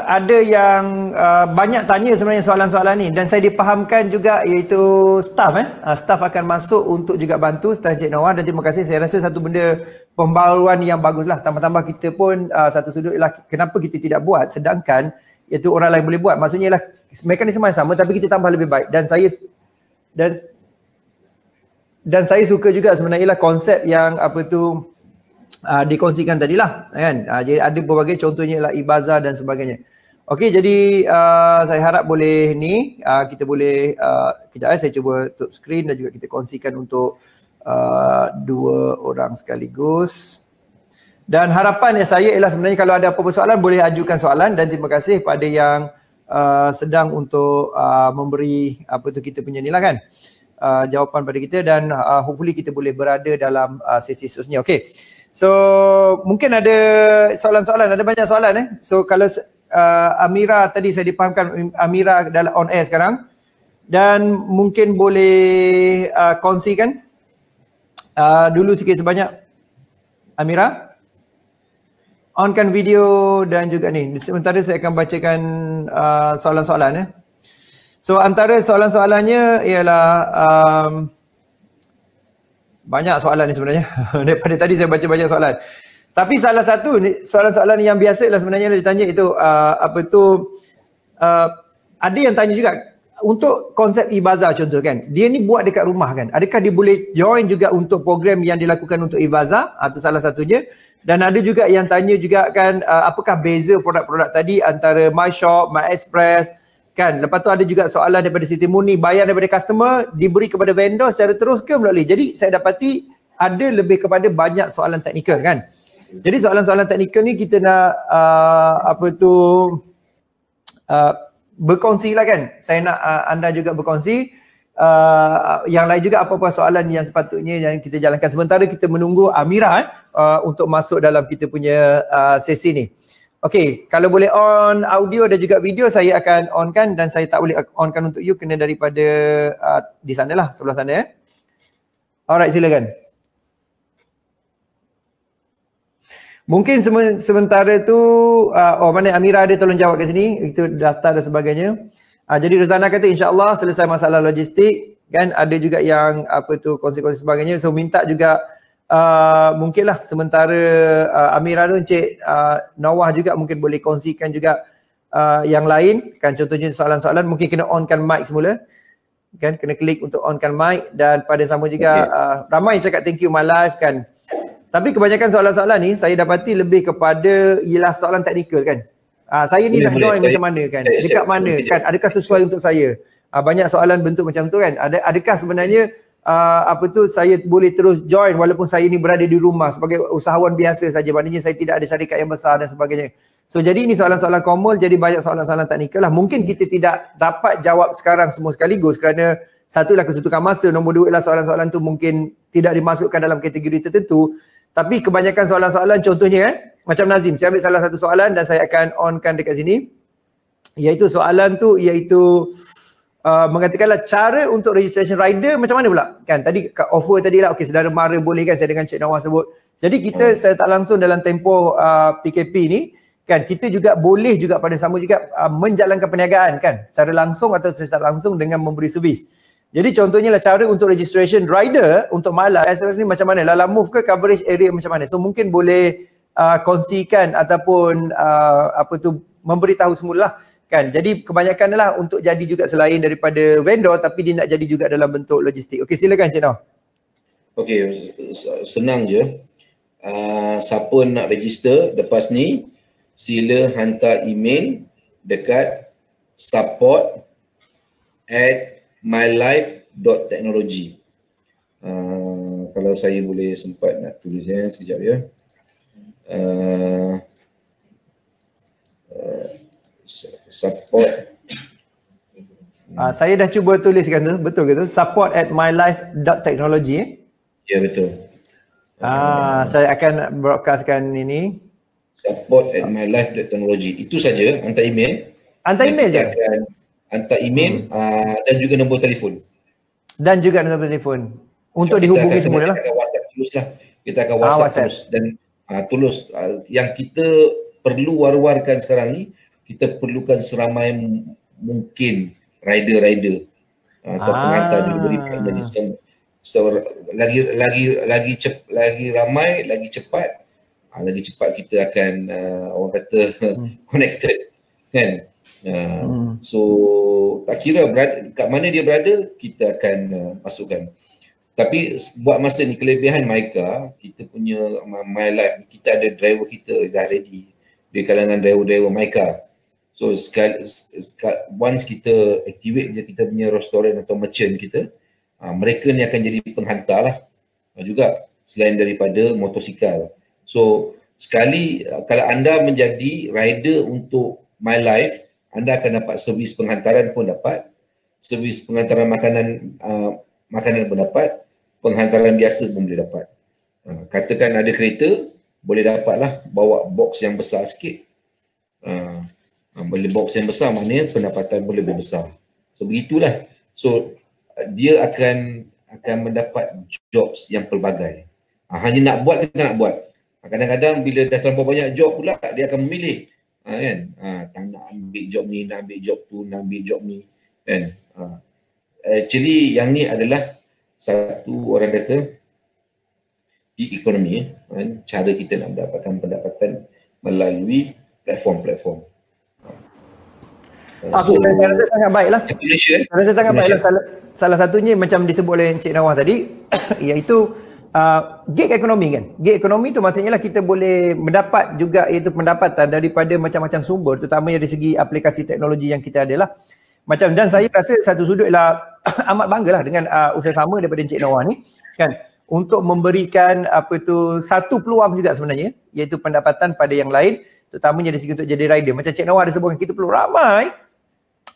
ada yang banyak tanya sebenarnya soalan-soalan ni, dan saya dipahamkan juga iaitu staff staff akan masuk untuk juga bantu staff Encik Nawar. Dan terima kasih, saya rasa satu benda pembaharuan yang baguslah. Tambah-tambah kita pun satu sudut ialah kenapa kita tidak buat sedangkan iaitu orang lain boleh buat. Maksudnya ialah mekanisme yang sama tapi kita tambah lebih baik. Dan saya suka juga sebenarnya ialah konsep yang apa tu dikongsikan tadilah kan. Jadi ada berbagai contohnya ialah Ibaza dan sebagainya. Okey, jadi saya harap boleh ni kita boleh kejap saya cuba tutup skrin dan juga kita kongsikan untuk dua orang sekaligus. Dan harapan saya ialah sebenarnya kalau ada apa-apa soalan boleh ajukan soalan, dan terima kasih pada yang sedang untuk memberi apa tu kita punya ni lah kan, jawapan pada kita, dan hopefully kita boleh berada dalam sesi seterusnya. Okey. So mungkin ada soalan-soalan, ada banyak soalan So kalau Amira tadi saya dipahamkan Amira dalam on air sekarang, dan mungkin boleh kongsikan dulu sikit sebanyak. Amira, onkan video dan juga ni. Sementara saya akan bacakan soalan-soalan So antara soalan-soalannya ialah banyak soalan ni sebenarnya. Daripada tadi saya baca banyak soalan. Tapi salah satu soalan-soalan yang biasa lah sebenarnya ditanya itu ada yang tanya juga untuk konsep Ibaza contoh kan. Dia ni buat dekat rumah kan. Adakah dia boleh join juga untuk program yang dilakukan untuk Ibaza? Itu salah satunya. Dan ada juga yang tanya juga kan apakah beza produk-produk tadi antara MyShop, MyExpress kan. Lepas tu ada juga soalan daripada Siti Murni, bayar daripada customer diberi kepada vendor secara terus ke melalui. Jadi saya dapati ada lebih kepada banyak soalan teknikal kan. Jadi soalan-soalan teknikal ni kita nak berkongsi lah kan. Saya nak anda juga berkongsi. Yang lain juga apa-apa soalan yang sepatutnya yang kita jalankan. Sementara kita menunggu Amira untuk masuk dalam kita punya sesi ni. Okey, kalau boleh on audio dan juga video saya akan onkan, dan saya tak boleh onkan untuk you kena daripada di sana lah, sebelah sana Alright, silakan. Mungkin sementara tu mana Amira ada tolong jawab kat sini, itu daftar dan sebagainya. Jadi Rozana kata insya-Allah selesai masalah logistik kan, ada juga yang kongsi-kongsi sebagainya. So minta juga mungkinlah sementara Amira tu Encik Nawah juga mungkin boleh kongsikan juga yang lain kan, contohnya soalan-soalan mungkin kena onkan mic semula kan, kena klik untuk onkan mic. Dan pada sama juga ramai cakap thank you my life kan. Tapi kebanyakan soalan-soalan ni saya dapati lebih kepada ialah soalan teknikal kan. Saya ni nak join macam mana kan, dekat mana kan, adakah sesuai untuk saya. Banyak soalan bentuk macam tu kan. Adakah sebenarnya saya boleh terus join walaupun saya ni berada di rumah sebagai usahawan biasa saja, maknanya saya tidak ada syarikat yang besar dan sebagainya. So jadi ini soalan-soalan common, jadi banyak soalan-soalan teknikal lah. Mungkin kita tidak dapat jawab sekarang semua sekaligus kerana satulah kesutukan masa, nombor dua ialah soalan-soalan tu mungkin tidak dimasukkan dalam kategori tertentu. Tapi kebanyakan soalan-soalan contohnya macam Nazim, saya ambil salah satu soalan dan saya akan onkan dekat sini. Iaitu soalan tu iaitu mengatakanlah cara untuk registration rider macam mana pula? Kan tadi offer tadi lah, okey saudara mara boleh kan, saya dengan Cik Nawaz sebut. Jadi kita secara tak langsung dalam tempoh PKP ni kan, kita juga boleh juga pada sama juga menjalankan perniagaan kan, secara langsung atau secara langsung dengan memberi servis. Jadi contohnya lah cara untuk registration rider untuk Mala SMS ni macam mana? Lala Move ke coverage area macam mana? So mungkin boleh kongsikan ataupun memberitahu semula kan. Jadi kebanyakan lah untuk jadi juga selain daripada vendor tapi dia nak jadi juga dalam bentuk logistik. Okey, silakan Cik Noh. Okey, senang je. Siapa nak register lepas ni, sila hantar email dekat support@mylife.technology. Kalau saya boleh sempat nak tulis sekejap ya. Support. Saya dah cuba tuliskan tu, betul ke tu? support@mylife.technology. Ya, betul. Saya akan broadcastkan ini. support@mylife.technology. Itu saja, hantar email. Hantar email je? Hantar email dan juga nombor telefon. Dan juga nombor telefon. Untuk dihubungi semula lah. Kita akan WhatsApp terus lah. Kita akan WhatsApp terus. Dan tulus, yang kita perlu war-warkan sekarang ni, kita perlukan seramai mungkin rider-rider atau pengantar delivery partner. Lagi ramai, lagi cepat. Lagi cepat kita akan orang kata connected kan. So tak kira kat mana dia berada, kita akan masukkan. Tapi buat masa ni kelebihan Myka, kita punya MyLife, kita ada driver kita dah ready di kalangan driver-driver Myka. So once kita activate je kita punya restoran atau merchant kita, mereka ni akan jadi penghantar lah juga selain daripada motosikal. So sekali kalau anda menjadi rider untuk MyLife, anda akan dapat servis penghantaran pun dapat, servis penghantaran makanan pun dapat, penghantaran biasa pun boleh dapat. Katakan ada kereta, boleh dapatlah bawa box yang besar sikit. Boleh box yang besar maknanya pendapatan boleh lebih besar. So begitulah. So dia akan mendapat jobs yang pelbagai. Hanya nak buat ke tak nak buat. Kadang-kadang bila dah terlalu banyak job pula, dia akan memilih. Kan? Tak nak ambil job ni, nak ambil job tu, nak ambil job ni. Kan? Actually yang ni adalah satu orang kata di ekonomi. Cara kita nak mendapatkan pendapatan melalui platform-platform. Saya rasa sangat baiklah. Saya rasa sangat baiklah. Salah satunya macam disebut oleh Encik Nawaz tadi, iaitu gig ekonomi kan. Gig ekonomi tu maksudnya lah kita boleh mendapat juga iaitu pendapatan daripada macam-macam sumber, terutamanya dari segi aplikasi teknologi yang kita ada lah. Macam, dan saya rasa satu sudut ialah amat banggalah dengan usaha sama daripada Encik Nawaz ni kan, untuk memberikan satu peluang juga sebenarnya, iaitu pendapatan pada yang lain, terutamanya dari segi untuk jadi rider. Macam Encik Nawaz ada sebutkan, kita perlu ramai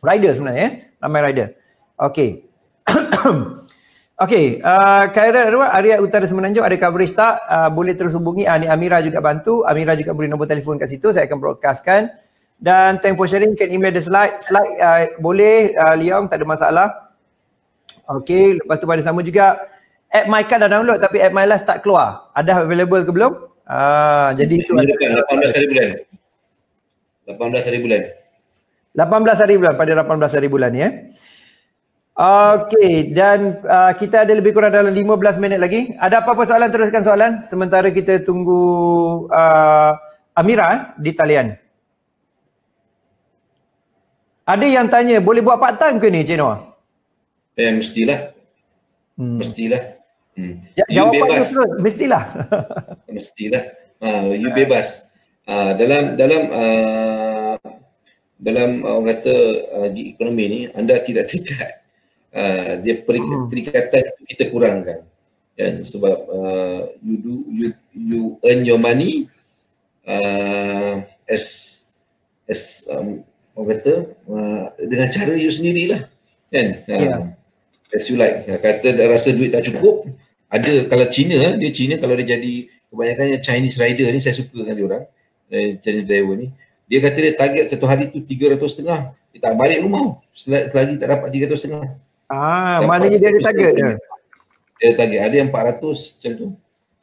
rider sebenarnya, ramai rider. Okey. Okey, Khairat Area Utara Semenanjung ada coverage tak? Boleh terus hubungi. Ni Amira juga bantu. Amira juga beri nombor telefon kat situ, saya akan broadcastkan. Dan tempo sharing can email the slide. Boleh, Leong, tak ada masalah. Okey, lepas tu pada sama juga app Myka dah download tapi app MyLife tak keluar. Ada available ke belum? Jadi itu 18 hari bulan. 18 hari bulan. 18 hari bulan, pada 18 hari bulan ya. Okey, dan kita ada lebih kurang dalam 15 minit lagi. Ada apa-apa soalan, teruskan soalan sementara kita tunggu Amira di talian. Ada yang tanya, boleh buat part time ke ni Cik Noah? Mestilah. Mestilah. Jawapannya terus, mestilah. Mestilah. You bebas. Dalam orang kata di ekonomi ni, anda tidak terikat. Dia perikatan kita kurangkan. Kan? Sebab you earn your money as orang kata dengan cara you sendirilah kan. As you like. Kata rasa duit tak cukup, ada kalau Cina kalau dia jadi kebanyakannya Chinese rider ni, saya suka kan dia orang, Chinese driver ni, dia kata dia target satu hari tu 300.5, dia tak balik rumah selagi tak dapat 300.5. Maknanya dia ada target dia. Dia ada target, ada yang 400 macam tu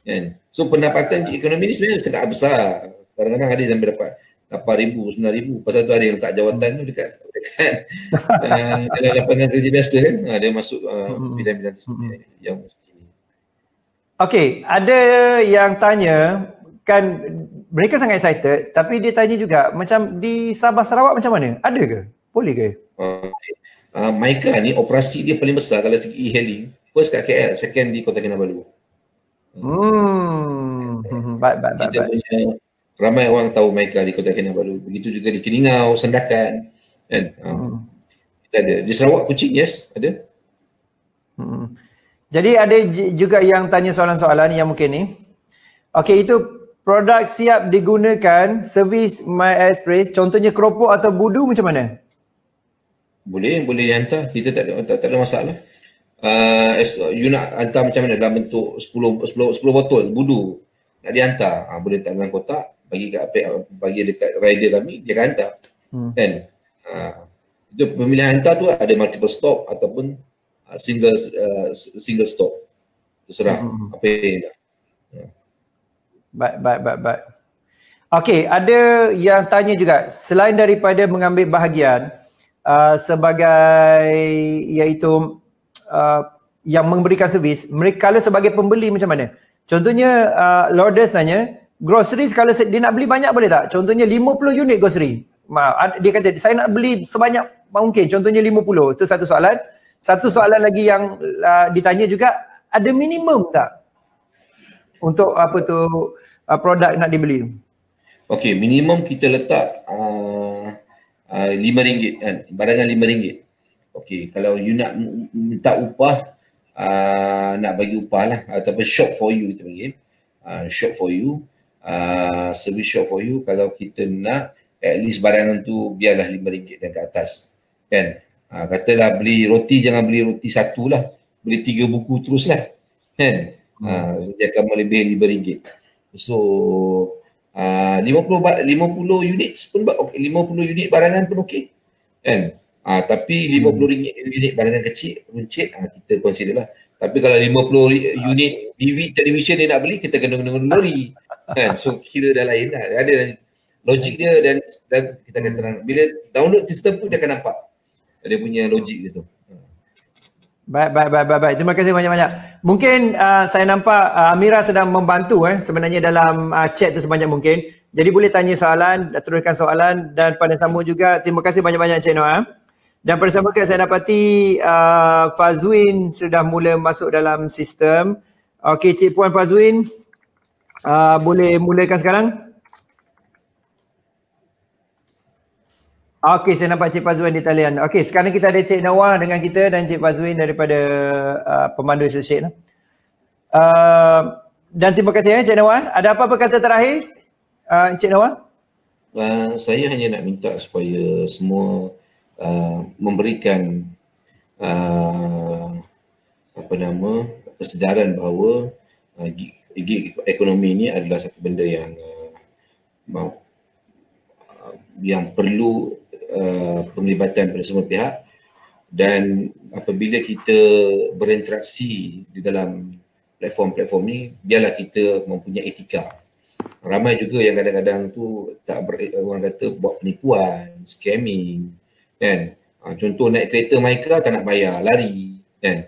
kan. So pendapatan ekonomi ni sebenarnya sangat besar. Kadang-kadang ada yang dapat 8,000, 9,000. Pasal tu ada yang letak jawatan tu dekat dalam lapangan kerja biasa kan. Dia masuk bidang-bidang yang ini. Okey, ada yang tanya kan, mereka sangat excited, tapi dia tanya juga macam di Sabah Sarawak macam mana? Ada ke? Boleh ke? Myka ni operasi dia paling besar kalau segi e-hailing. First kat KL, second di Kota Kinabalu. Baik. Punya, ramai orang tahu Myka di Kota Kinabalu. Begitu juga di Keningau, Sandakan kan. Kita ada. Di Sarawak, Kuching, yes, ada. Jadi ada juga yang tanya soalan-soalan yang mungkin ni. Okey, itu produk siap digunakan, servis My Express, contohnya keropok atau budu macam mana? Boleh dihantar. Kita tak ada masalah. You nak hantar macam mana? Dalam bentuk 10 botol budu nak dihantar, boleh letak dalam kotak, bagi dekat rider kami, dia akan hantar kan. Itu pemilihan hantar tu ada multiple stop ataupun single stop, terserah apa yang nak. Baik. Okey, ada yang tanya juga, selain daripada mengambil bahagian sebagai iaitu yang memberikan servis, mereka kalau sebagai pembeli macam mana? Contohnya Lourdes nanya, groceries kalau dia nak beli banyak boleh tak? Contohnya 50 unit grocery. Dia kata saya nak beli sebanyak mungkin, contohnya 50. Itu satu soalan. Satu soalan lagi yang ditanya juga, ada minimum tak untuk produk nak dibeli? Okey, minimum kita letak RM5 kan, barangan RM5. Okey, kalau you nak minta upah, nak bagi upah lah, ataupun shop for you kita panggil, shop for you, service shop for you, kalau kita nak at least barangan tu biarlah RM5 dan ke atas kan. Katalah beli roti, jangan beli roti satu lah, beli 3 buku terus lah kan. Dia akan melebihi RM5. So 50 unit pun okay, 50 unit barangan pun okey kan. Tapi RM50 unit barangan kecil, runcit, kita consider lah. Tapi kalau 50 unit television dia nak beli, kita kena lori kan. So kira dah lain lah. Ada logik dia dan kita akan terang. Bila download sistem tu dia akan nampak dia punya logik dia tu. Baik. Terima kasih banyak-banyak. Mungkin saya nampak Amira sedang membantu sebenarnya dalam chat tu sebanyak mungkin. Jadi boleh tanya soalan, teruskan soalan, dan pada sama juga terima kasih banyak-banyak Cik Noah. Dan pada sama juga saya dapati Fazwin sudah mula masuk dalam sistem. Okey, Cik Puan Fazwin, boleh mulakan sekarang? Okey, saya nampak Cik Fazwin di talian. Okey, sekarang kita ada Cik Noah dengan kita dan Cik Fazwin daripada pemandu associate. Dan terima kasih Cik Noah. Ada apa-apa kata terakhir Cik Noah? Saya hanya nak minta supaya semua memberikan kesedaran bahawa gig ekonomi ini adalah satu benda yang perlu penglibatan pada semua pihak, dan apabila kita berinteraksi di dalam platform-platform ni, biarlah kita mempunyai etika. Ramai juga yang kadang-kadang tu orang kata buat penipuan, scamming kan. Contoh naik kereta Myka tak nak bayar, lari kan.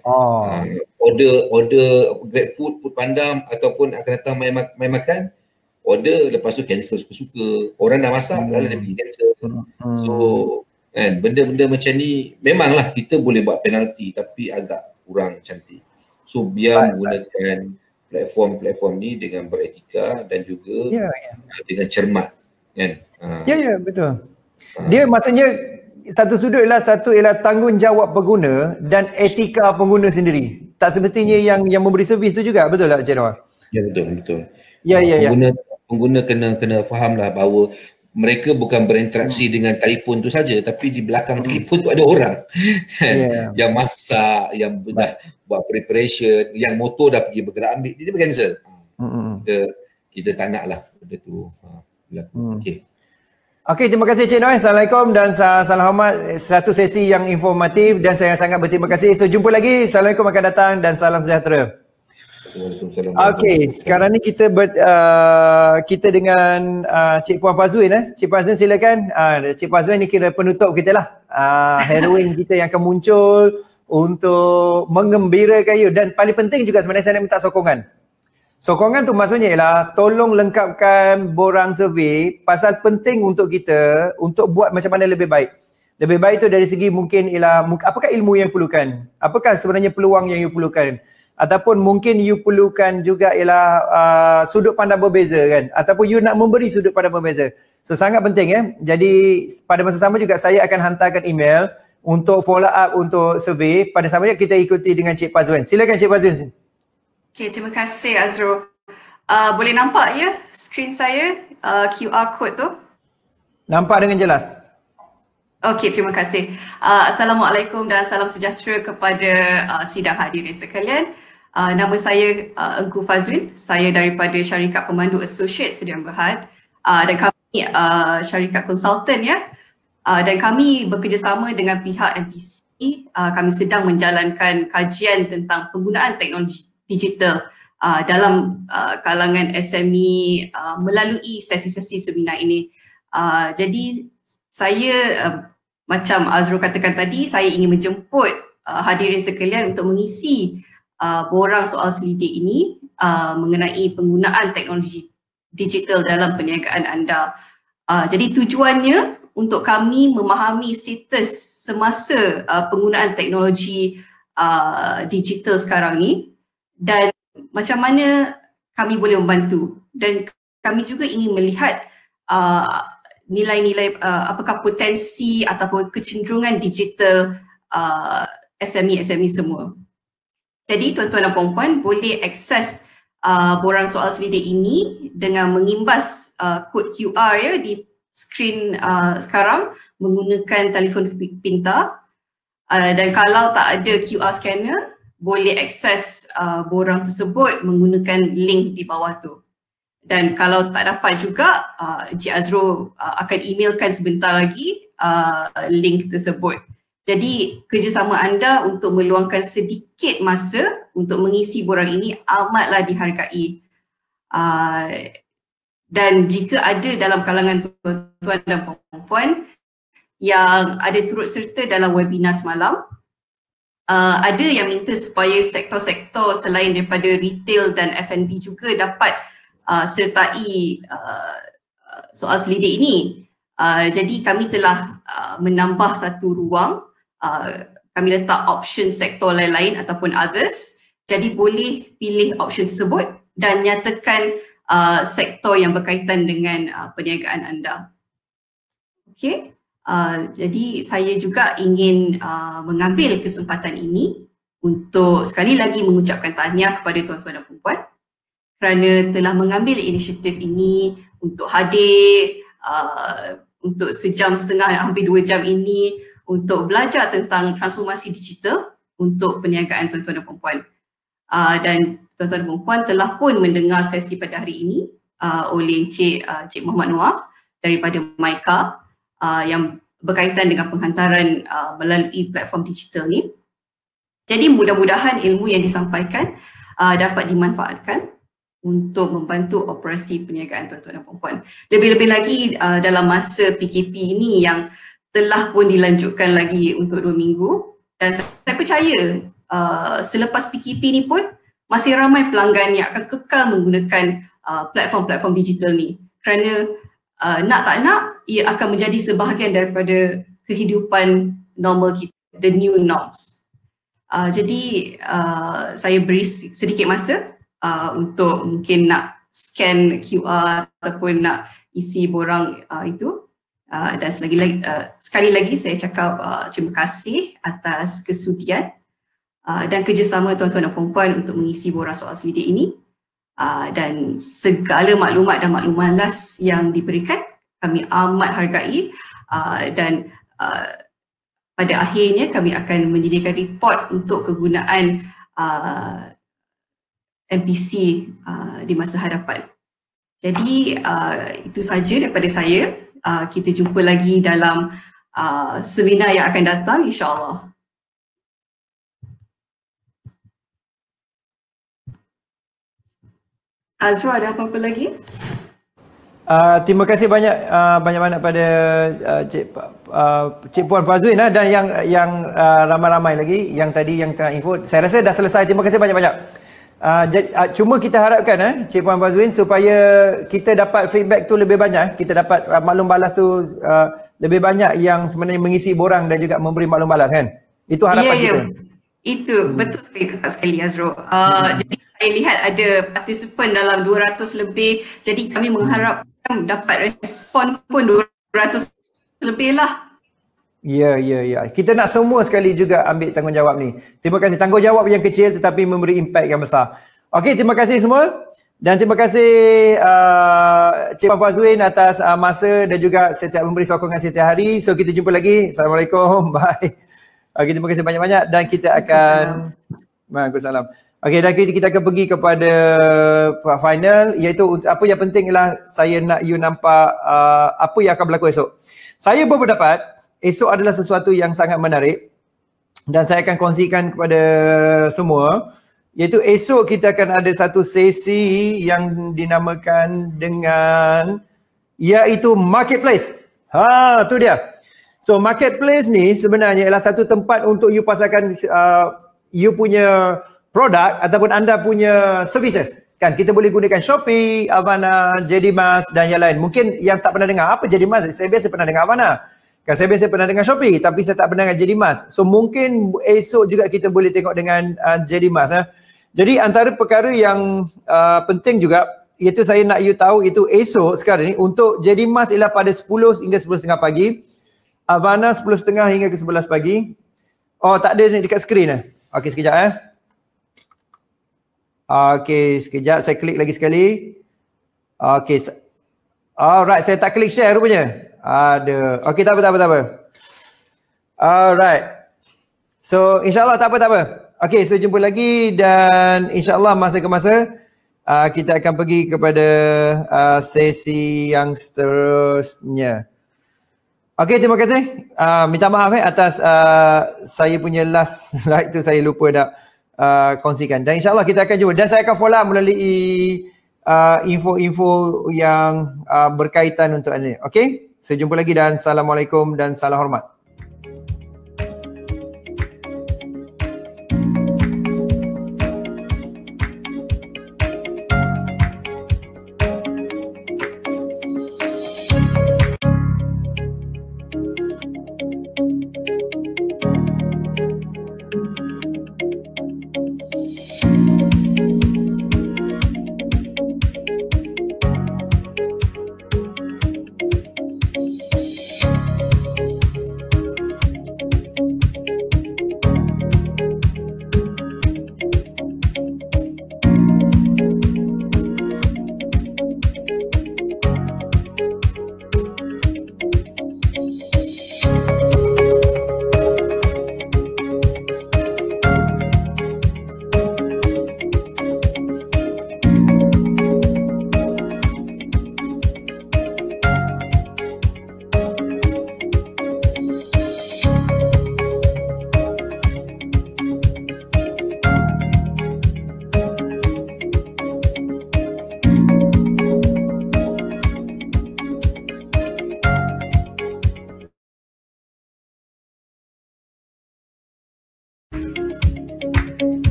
Order GrabFood, Foodpanda ataupun akan datang main makan, order lepas tu cancel suka-suka. Orang dah masak lalu dia pergi cancel. So kan, benda-benda macam ni memanglah kita boleh buat penalti tapi agak kurang cantik. So biar menggunakan platform-platform ni dengan beretika dan juga dengan cermat kan. Ya, betul. Dia maksudnya satu sudut ialah tanggungjawab pengguna dan etika pengguna sendiri. Tak semestinya yang memberi servis tu juga, betul tak Cik Noah? Ya, betul. Ya. Pengguna kena fahamlah bahawa mereka bukan berinteraksi dengan telefon tu saja, tapi di belakang telefon tu ada orang yang masak, yang dah buat preparation, yang motor dah pergi bergerak ambil, dia cancel. Kita tak nak lah benda tu berlaku. Okey, terima kasih Cik Noy. Assalamualaikum dan salam hormat. Satu sesi yang informatif dan saya sangat berterima kasih. So jumpa lagi. Assalamualaikum akan datang dan salam sejahtera. Okey, sekarang ni kita kita dengan Cik Puan Fazwin. Cik Puan Fazwin silakan. Cik Puan Fazwin ni kira penutup kita lah. Heroin kita yang akan muncul untuk mengembirakan you. Dan paling penting juga sebenarnya saya nak minta sokongan. Sokongan tu maksudnya ialah tolong lengkapkan borang survey pasal penting untuk kita untuk buat macam mana lebih baik. Lebih baik tu dari segi mungkin ialah apakah ilmu yang perlukan? Apakah sebenarnya peluang yang you perlukan? Ataupun mungkin you perlukan juga ialah sudut pandang berbeza kan? Ataupun you nak memberi sudut pandang berbeza. So sangat penting Jadi pada masa sama juga saya akan hantarkan email untuk follow up untuk survey. Pada sama juga kita ikuti dengan Cik Fazwin. Silakan Cik Fazwin. Okay, terima kasih Azrul. Boleh nampak ya skrin saya, QR code tu? Nampak dengan jelas. Okey, terima kasih. Assalamualaikum dan salam sejahtera kepada sidang hadirin sekalian. Nama saya Engku Fazwin. Saya daripada Syarikat Pemandu Associate Sdn Bhd. Dan kami syarikat konsultan dan kami bekerjasama dengan pihak MPC. Kami sedang menjalankan kajian tentang penggunaan teknologi digital dalam kalangan SME melalui sesi-sesi seminar ini. Jadi saya macam Azrul katakan tadi, saya ingin menjemput hadirin sekalian untuk mengisi borang soal selidik ini mengenai penggunaan teknologi digital dalam perniagaan anda. Jadi tujuannya untuk kami memahami status semasa penggunaan teknologi digital sekarang ni dan macam mana kami boleh membantu, dan kami juga ingin melihat nilai-nilai apakah potensi ataupun kecenderungan digital SME semua. Jadi tuan-tuan dan puan-puan boleh akses borang soal selidik ini dengan mengimbas kod QR di skrin sekarang menggunakan telefon pintar, dan kalau tak ada QR scanner boleh akses borang tersebut menggunakan link di bawah tu. Dan kalau tak dapat juga, Encik Azrul akan emailkan sebentar lagi link tersebut. Jadi kerjasama anda untuk meluangkan sedikit masa untuk mengisi borang ini amatlah dihargai. Dan jika ada dalam kalangan tuan-tuan dan puan-puan yang ada turut serta dalam webinar semalam, ada yang minta supaya sektor-sektor selain daripada retail dan F&B juga dapat sertai soal selidik ini. Jadi kami telah menambah satu ruang, kami letak option sektor lain-lain ataupun others. Jadi boleh pilih option tersebut dan nyatakan sektor yang berkaitan dengan perniagaan anda. Okey. Jadi saya juga ingin mengambil kesempatan ini untuk sekali lagi mengucapkan tahniah kepada tuan-tuan dan puan-puan kerana telah mengambil inisiatif ini untuk hadir untuk sejam setengah, hampir 2 jam ini untuk belajar tentang transformasi digital untuk perniagaan tuan-tuan dan puan-puan. Dan tuan-tuan dan puan-puan telah pun mendengar sesi pada hari ini oleh Cik Muhammad Noah daripada MICA yang berkaitan dengan penghantaran melalui platform digital ni. Jadi mudah-mudahan ilmu yang disampaikan dapat dimanfaatkan untuk membantu operasi perniagaan tuan-tuan dan puan-puan. Lebih-lebih lagi dalam masa PKP ini yang telah pun dilanjutkan lagi untuk 2 minggu, dan saya percaya selepas PKP ni pun masih ramai pelanggan yang akan kekal menggunakan platform-platform digital ni kerana nak tak nak ia akan menjadi sebahagian daripada kehidupan normal kita, the new norms. Jadi saya beri sedikit masa untuk mungkin nak scan QR ataupun nak isi borang itu, dan sekali lagi saya cakap terima kasih atas kesudian dan kerjasama tuan-tuan dan puan-puan untuk mengisi borang soal selidik ini, dan segala maklumat dan maklumat las yang diberikan kami amat hargai dan pada akhirnya kami akan menyediakan report untuk kegunaan MPC di masa hadapan. Jadi itu saja daripada saya. Kita jumpa lagi dalam seminar yang akan datang, insya-Allah. Azra, ada apa-apa lagi? Terima kasih banyak-banyak pada Cik Puan Fazwin dan yang ramai-ramai lagi yang tadi yang tengah info. Saya rasa dah selesai. Terima kasih banyak-banyak. Cuma kita harapkan Cik Puan Fazwin supaya kita dapat feedback tu lebih banyak. Kita dapat maklum balas tu lebih banyak yang sebenarnya mengisi borang dan juga memberi maklum balas kan. Itu harapan kita. Itu betul sekali Azro. Jadi saya lihat ada partisipan dalam 200 lebih. Jadi kami mengharapkan dapat respon pun 200 lebih lah. Ya. Kita nak semua sekali juga ambil tanggungjawab ni. Terima kasih. Tanggungjawab yang kecil tetapi memberi impact yang besar. Okey, terima kasih semua. Dan terima kasih Cik Puan Fazwin atas masa dan juga setiap memberi sokongan setiap hari. So kita jumpa lagi. Assalamualaikum. Bye. Okey, terima kasih banyak-banyak dan kita akan Waalaikumsalam. Okey, dan kita akan pergi kepada final, iaitu apa yang penting ialah saya nak you nampak apa yang akan berlaku esok. Saya berpendapat esok adalah sesuatu yang sangat menarik dan saya akan kongsikan kepada semua, iaitu esok kita akan ada satu sesi yang dinamakan dengan iaitu marketplace. Tu dia. So marketplace ni sebenarnya ialah satu tempat untuk you pasarkan you punya produk ataupun anda punya services. Kan kita boleh gunakan Shopee, Avana, JDMas dan yang lain. Mungkin yang tak pernah dengar apa JDMas, saya biasa pernah dengar Avana. Kan saya biasa pernah dengar Shopee tapi saya tak pernah dengar JDMas. So mungkin esok juga kita boleh tengok dengan JDMas. Jadi antara perkara yang penting juga iaitu saya nak you tahu itu esok sekarang ni untuk JDMas ialah pada 10 hingga 10.30 pagi. Avana 10.30 hingga ke 11 pagi. Oh tak ada dekat skrin Okey sekejap Okey, sekejap saya klik lagi sekali. Okey. Alright, saya tak klik share rupanya. Ada. Okey, tak apa. Alright. So, insyaAllah tak apa. Okey, so jumpa lagi dan insyaAllah masa ke masa kita akan pergi kepada sesi yang seterusnya. Okey, terima kasih. Minta maaf atas saya punya last slide tu saya lupa dah kongsikan. Dan insyaAllah kita akan jumpa. Dan saya akan follow up melalui info-info yang berkaitan untuk anda. Okey? So jumpa lagi dan Assalamualaikum dan salam hormat.